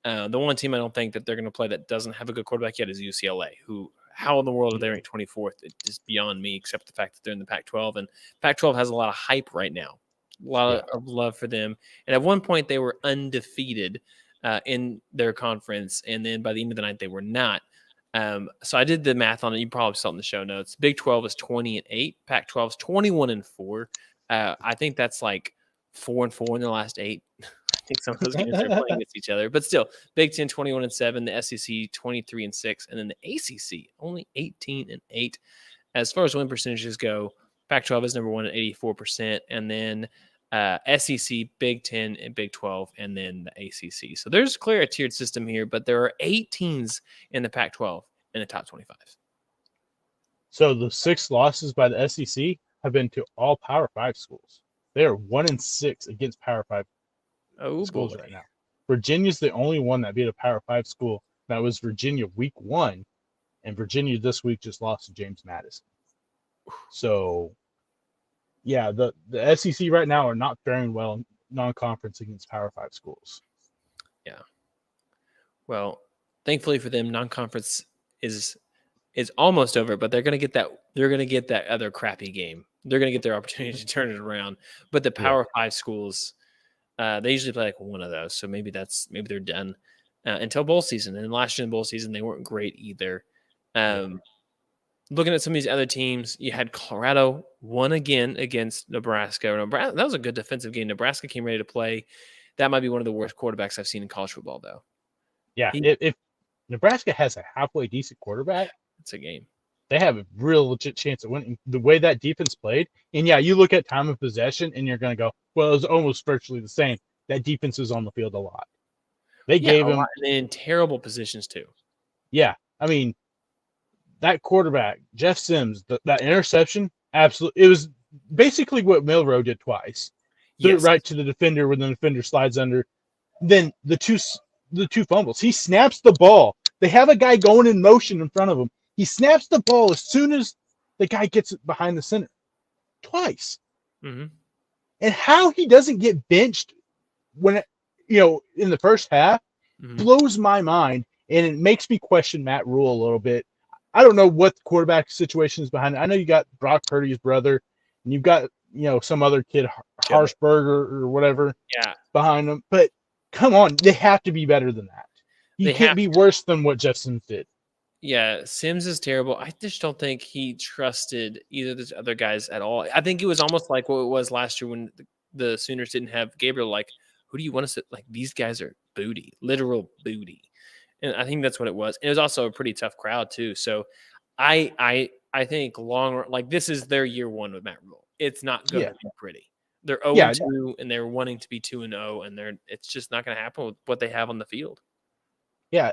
The one team I don't think that they're going to play that doesn't have a good quarterback yet is UCLA, who how in the world are they ranked 24th? It's just beyond me, except the fact that they're in the Pac-12. And Pac-12 has a lot of hype right now, a lot of love for them. And at one point, they were undefeated in their conference. And then by the end of the night, they were not. So I did the math on it. You probably saw it in the show notes. Big 12 is 20-8. Pac-12 is 21-4. I think that's like 4-4 in the last 8. I think some of those games are playing against each other, but still, Big 10 21-7, the SEC 23-6, and then the ACC only 18-8. As far as win percentages go, Pac-12 is number 1 at 84%, and then SEC, Big 10, and Big 12, and then the ACC. So there's clear a tiered system here, but there are 8 teams in the Pac-12 in the top 25. So the 6 losses by the SEC have been to all Power 5 schools. They are 1-6 against Power 5 schools right now. Virginia's the only one that beat a Power 5 school. That was Virginia week 1, and Virginia this week just lost to James Madison. So, yeah, the SEC right now are not faring well in non-conference against Power 5 schools. Yeah. Well, thankfully for them, non-conference is almost over, but they're going to get that. They're going to get that other crappy game. They're going to get their opportunity to turn it around. But the Power 5 schools, they usually play like one of those, so maybe they're done. until bowl season. And last year in bowl season, they weren't great either. Looking at some of these other teams, you had Colorado won again against Nebraska. That was a good defensive game. Nebraska came ready to play. That might be one of the worst quarterbacks I've seen in college football, though. Yeah, if Nebraska has a halfway decent quarterback, it's a game. They have a real legit chance of winning. The way that defense played, and yeah, you look at time of possession, and you're going to go, well, it was almost virtually the same. That defense was on the field a lot. They gave him in terrible positions too. Yeah, I mean, that quarterback, Jeff Sims, that interception, absolutely, it was basically what Milroe did twice. Threw it right to the defender when the defender slides under. Then the two fumbles. He snaps the ball. They have a guy going in motion in front of him. He snaps the ball as soon as the guy gets it behind the center. Twice. Mm-hmm. And how he doesn't get benched when, in the first half blows my mind. And it makes me question Matt Rule a little bit. I don't know what the quarterback situation is behind it. I know you got Brock Purdy's brother, and you've got, some other kid, Harshberger or whatever, behind them. But come on, they have to be better than that. You can't be worse than what Jeff Sims did. Yeah, Sims is terrible. I just don't think he trusted either of those other guys at all. I think it was almost like what it was last year when the Sooners didn't have Gabriel. Like, who do you want to sit? Like, these guys are booty, literal booty. And I think that's what it was. And it was also a pretty tough crowd too. So I think this is their year one with Matt Rule. It's not going to be pretty. They're 0-2 and they're wanting to be 2-0, and it's just not going to happen with what they have on the field. Yeah,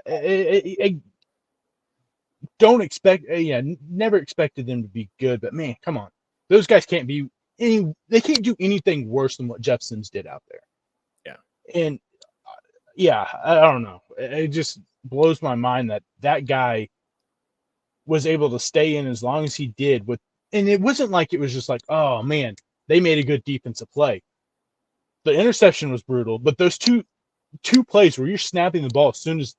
don't expect. Never expected them to be good, but man, come on, those guys can't be they can't do anything worse than what Jeff Sims did out there. Yeah, and I don't know. It just blows my mind that guy was able to stay in as long as he did and it wasn't like it was just like, oh man, they made a good defensive play. The interception was brutal, but those two plays where you're snapping the ball as soon as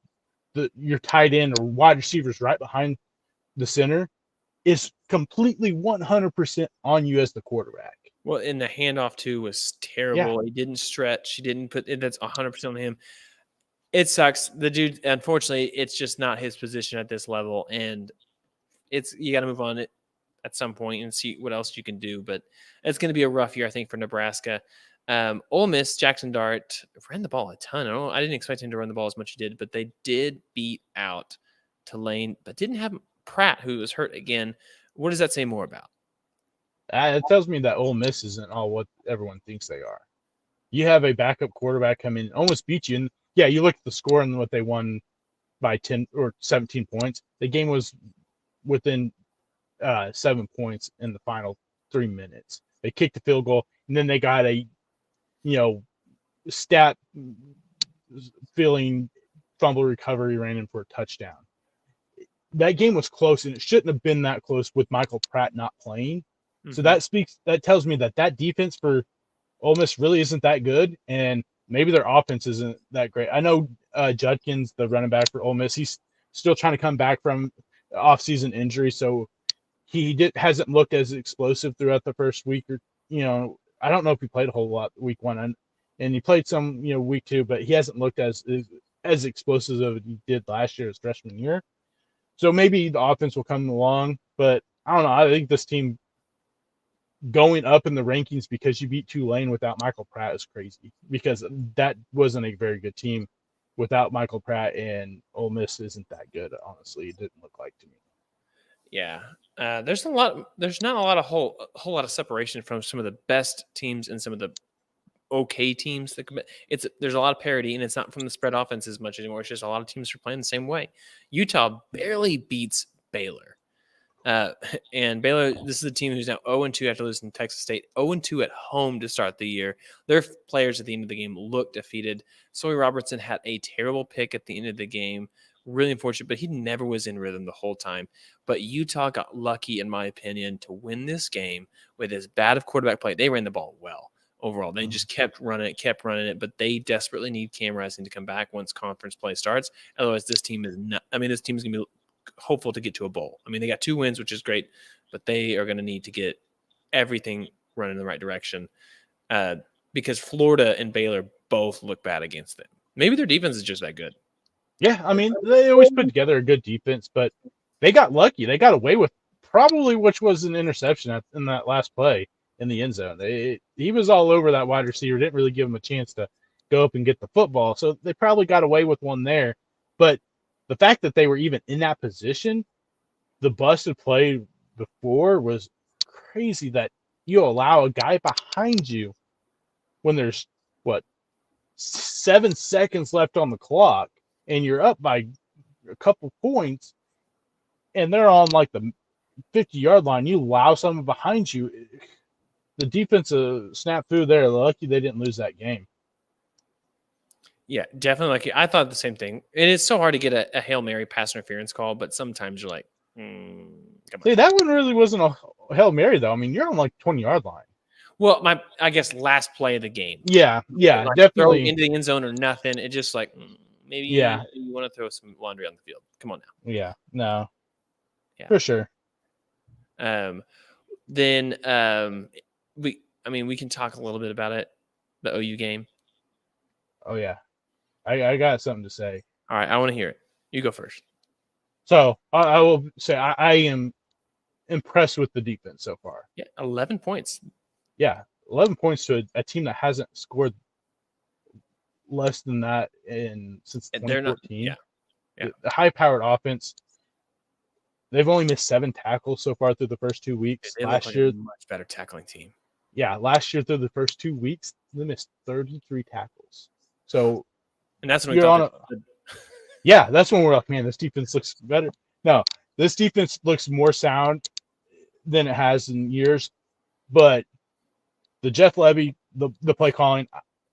your tight end or wide receivers right behind the center is completely 100% on you as the quarterback. Well, and the handoff too was terrible. He didn't stretch. He didn't put it. That's 100% on him. It sucks. The dude, unfortunately, it's just not his position at this level, and you got to move on it at some point and see what else you can do. But it's going to be a rough year, I think, for Nebraska. Ole Miss, Jackson Dart ran the ball a ton. I didn't expect him to run the ball as much as he did, but they did beat out Tulane, but didn't have Pratt, who was hurt again. What does that say more about? It tells me that Ole Miss isn't all what everyone thinks they are. You have a backup quarterback come in, almost beat you. And yeah, you look at the score and what they won by 10 or 17 points. The game was within 7 points in the final 3 minutes. They kicked the field goal, and then they got a stat feeling fumble recovery, ran in for a touchdown. That game was close, and it shouldn't have been that close with Michael Pratt not playing. Mm-hmm. So that tells me that defense for Ole Miss really isn't that good, and maybe their offense isn't that great. I know Judkins, the running back for Ole Miss, he's still trying to come back from off-season injury, so he hasn't looked as explosive throughout the first week. Or I don't know if he played a whole lot week one, and he played some week two, but he hasn't looked as explosive as he did last year, his freshman year. So maybe the offense will come along, but I don't know. I think this team going up in the rankings because you beat Tulane without Michael Pratt is crazy, because that wasn't a very good team without Michael Pratt, and Ole Miss isn't that good. Honestly, it didn't look like to me. Yeah, there's not a lot of whole lot of separation from some of the best teams and some of the okay teams that commit. There's a lot of parity, and it's not from the spread offense as much anymore. It's just a lot of teams are playing the same way. Utah barely beats Baylor. And Baylor, this is a team who's now 0-2 after losing to Texas State, 0-2 at home to start the year. Their players at the end of the game looked defeated. Sawyer Robertson had a terrible pick at the end of the game. Really unfortunate, but he never was in rhythm the whole time. But Utah got lucky, in my opinion, to win this game with as bad of quarterback play. They ran the ball well overall. They just kept running it, but they desperately need Cam Rising to come back once conference play starts. Otherwise, this team is not – this team is going to be hopeful to get to a bowl. They got 2 wins, which is great, but they are going to need to get everything running in the right direction because Florida and Baylor both look bad against them. Maybe their defense is just that good. Yeah, I mean, they always put together a good defense, but they got lucky. They got away with probably which was an interception in that last play in the end zone. He was all over that wide receiver, didn't really give him a chance to go up and get the football. So they probably got away with one there. But the fact that they were even in that position, the busted play before was crazy that you allow a guy behind you when there's, what, 7 seconds left on the clock and you're up by a couple points and they're on like the 50-yard line, you allow someone behind you. The defensive snafu there, lucky they didn't lose that game. Yeah, definitely. Like I thought the same thing. It is so hard to get a Hail Mary pass interference call, but sometimes you're like, come on. See, that one really wasn't a Hail Mary, though. I mean, you're on like 20-yard line. Well, I guess last play of the game. Yeah, Like definitely. throw into the end zone or nothing. It just like maybe you want to throw some laundry on the field. Come on now. Yeah, no. Yeah. For sure. Then we can talk a little bit about it, the OU game. Oh yeah. I got something to say. All right, I want to hear it. You go first. So I will say I am impressed with the defense so far. Yeah, 11 points. Yeah, 11 points to a team that hasn't scored less than that since 2014. Yeah. The high-powered offense. They've only missed 7 tackles so far through the first 2 weeks. Last year, a much better tackling team. Yeah, last year through the first 2 weeks, they missed 33 tackles. So, and that's when we yeah, that's when we're like, man, this defense looks better. No, this defense looks more sound than it has in years. But the Jeff Levy, the play calling,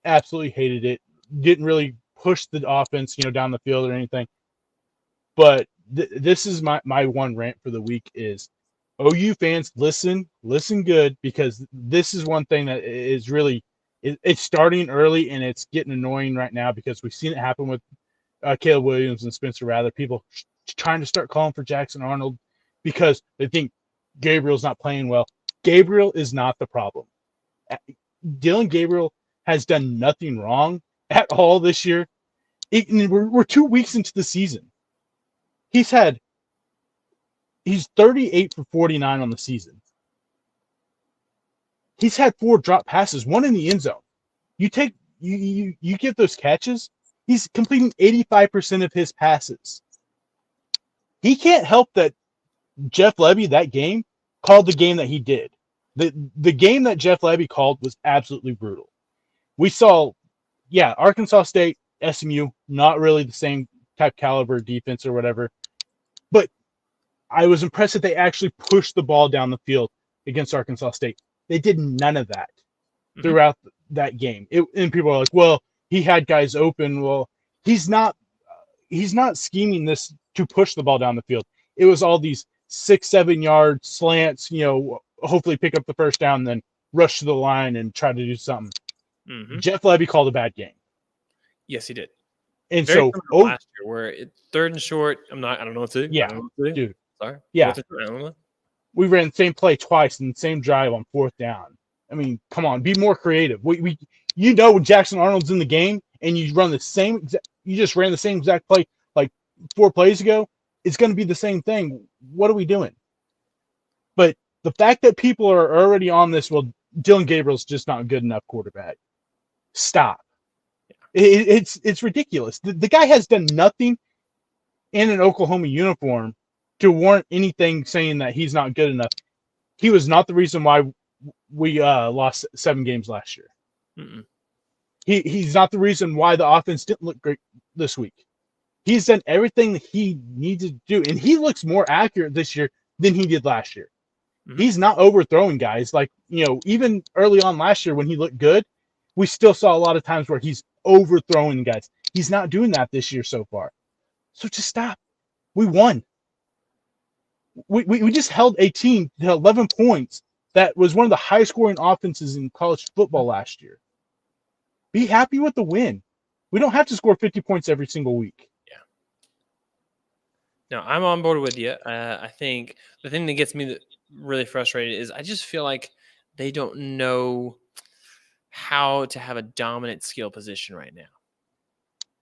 absolutely hated it. Didn't really push the offense, down the field or anything. But this is my one rant for the week is OU fans, listen good, because this is one thing that is really it's starting early and it's getting annoying right now because we've seen it happen with Caleb Williams and Spencer Rattler. People trying to start calling for Jackson Arnold because they think Gabriel's not playing well. Gabriel is not the problem. Dylan Gabriel has done nothing wrong at all this year. We're 2 weeks into the season. He's 38 for 49 on the season. He's had 4 drop passes, 1 in the end zone. You get those catches, he's completing 85% of his passes. He can't help that Jeff Levy, that game, called the game that he did. The game that Jeff Levy called was absolutely brutal. We saw, Arkansas State, SMU, not really the same type caliber defense or whatever. But I was impressed that they actually pushed the ball down the field against Arkansas State. They did none of that throughout that game. And people are like, well, he had guys open. Well, he's not scheming this to push the ball down the field. It was all these 6-7 yard slants, hopefully pick up the first down, then rush to the line and try to do something. Jeff Levy called a bad game. Yes, he did. And very last year, where it's 3rd and short, I don't know what to do. Yeah, dude. Sorry. Yeah. I don't know. We ran the same play twice in the same drive on 4th down. I mean, come on, be more creative. When Jackson Arnold's in the game and you run you just ran the same exact play like 4 plays ago, it's going to be the same thing. What are we doing? But the fact that people are already on this, well, Dylan Gabriel's just not a good enough quarterback. Stop. It's ridiculous. The guy has done nothing in an Oklahoma uniform to warrant anything saying that he's not good enough. He was not the reason why we lost 7 games last year. He's not the reason why the offense didn't look great this week. He's done everything that he needed to do, and he looks more accurate this year than he did last year. He's not overthrowing guys. Like, even early on last year when he looked good, we still saw a lot of times where he's overthrowing guys. He's not doing that this year so far. So just stop. We won. We just held a team to 11 points that was one of the highest scoring offenses in college football last year. Be happy with the win. We don't have to score 50 points every single week. Yeah. No, I'm on board with you. I think the thing that gets me really frustrated is I just feel like they don't know how to have a dominant skill position right now.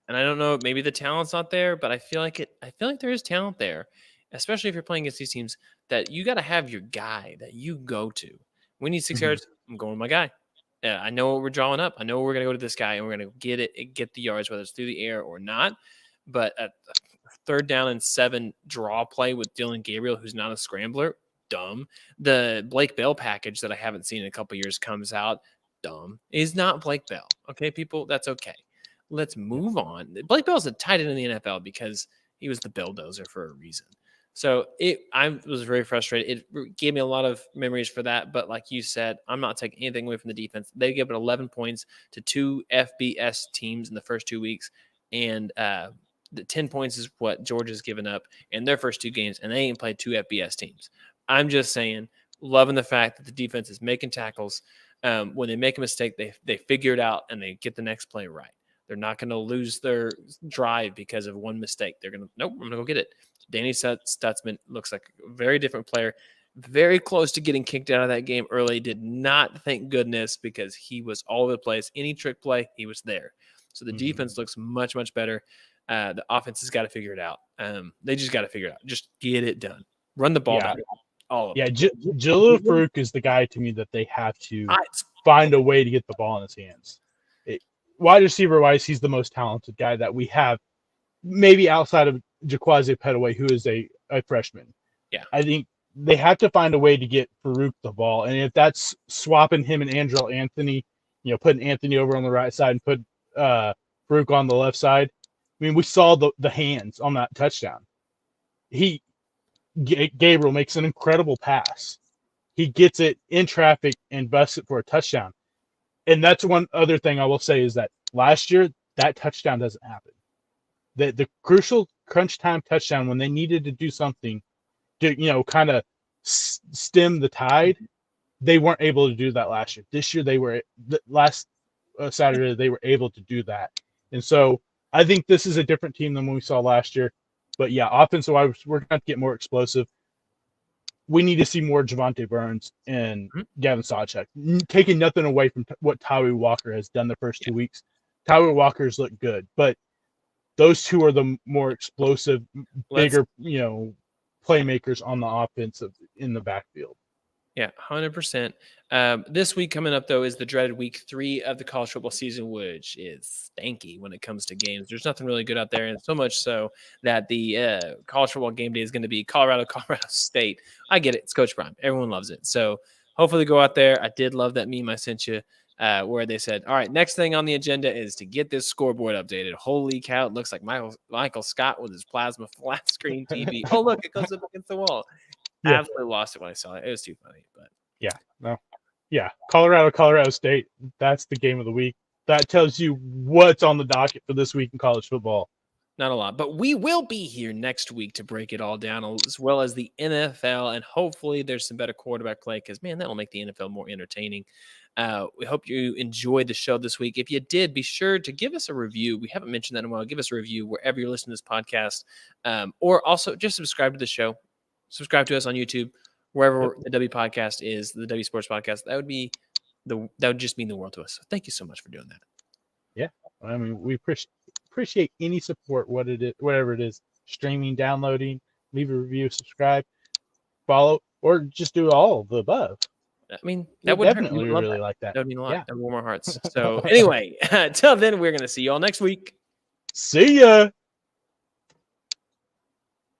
And I don't know, maybe the talent's not there, but I feel like there is talent there, especially if you're playing against these teams that you got to have your guy that you go to. We need 6 yards. I'm going with my guy. Yeah, I know what we're drawing up. I know we're going to go to this guy and we're going to get the yards, whether it's through the air or not. But a 3rd down and 7 draw play with Dylan Gabriel, who's not a scrambler, dumb. The Blake Bell package that I haven't seen in a couple years comes out, dumb. Is not Blake Bell. Okay, people, that's okay. Let's move on. Blake Bell's a tight end in the NFL because he was the bulldozer for a reason. So I was very frustrated. It gave me a lot of memories for that. But like you said, I'm not taking anything away from the defense. They gave it 11 points to 2 FBS teams in the first 2 weeks. And the 10 points is what Georgia's given up in their first 2 games. And they ain't played 2 FBS teams. I'm just saying, loving the fact that the defense is making tackles. When they make a mistake, they figure it out and they get the next play right. They're not going to lose their drive because of one mistake. They're going to, nope, I'm going to go get it. Danny Stutzman looks like a very different player, very close to getting kicked out of that game early. Did not, thank goodness, because he was all over the place. Any trick play, he was there. So the defense looks much, much better. The offense has got to figure it out. They just got to figure it out. Just get it done. Run the ball back. All of it. Jalil Farouk is the guy to me that they have to find a way to get the ball in his hands. Wide receiver wise, he's the most talented guy that we have, maybe outside of Jaquazi Petaway, who is a freshman. Yeah. I think they have to find a way to get Farouk the ball. And if that's swapping him and Andrell Anthony, putting Anthony over on the right side and put Farouk on the left side. I mean, we saw the hands on that touchdown. Gabriel makes an incredible pass. He gets it in traffic and busts it for a touchdown. And that's one other thing I will say is that last year, that touchdown doesn't happen. The crucial crunch time touchdown when they needed to do something to, kind of stem the tide, they weren't able to do that last year. This year, last Saturday, they were able to do that. And so I think this is a different team than what we saw last year. But yeah, offensive-wise, we're going to get more explosive. We need to see more Javonte Burns and Gavin Sawchuk, taking nothing away from what Tyree Walker has done the first 2 weeks. Tyree Walker's looked good, but those two are the more explosive, bigger, playmakers on the offensive in the backfield. Yeah, 100%. This week coming up, though, is the dreaded week 3 of the college football season, which is stanky when it comes to games. There's nothing really good out there, and so much so that the college football game day is going to be Colorado State. I get it. It's Coach Prime. Everyone loves it. So hopefully go out there. I did love that meme I sent you where they said, all right, next thing on the agenda is to get this scoreboard updated. Holy cow, it looks like Michael Scott with his plasma flat screen TV. Oh, look, it goes up against the wall. Yeah. Absolutely lost it when I saw it. It was too funny, but Colorado State. That's the game of the week. That tells you what's on the docket for this week in college football. Not a lot, but we will be here next week to break it all down, as well as the NFL, and hopefully there's some better quarterback play because, man, that will make the NFL more entertaining. We hope you enjoyed the show this week. If you did, be sure to give us a review. We haven't mentioned that in a while. Give us a review wherever you're listening to this podcast, or also just subscribe to the show. Subscribe to us on YouTube, wherever the W podcast is, the W Sports Podcast. That would just mean the world to us. So thank you so much for doing that. Yeah, I mean, we appreciate any support, whatever it is, streaming, downloading, leave a review, subscribe, follow, or just do all of the above. I mean, that would definitely really like that. That would mean a lot. That would warm our hearts. So anyway, until then, we're going to see you all next week. See ya.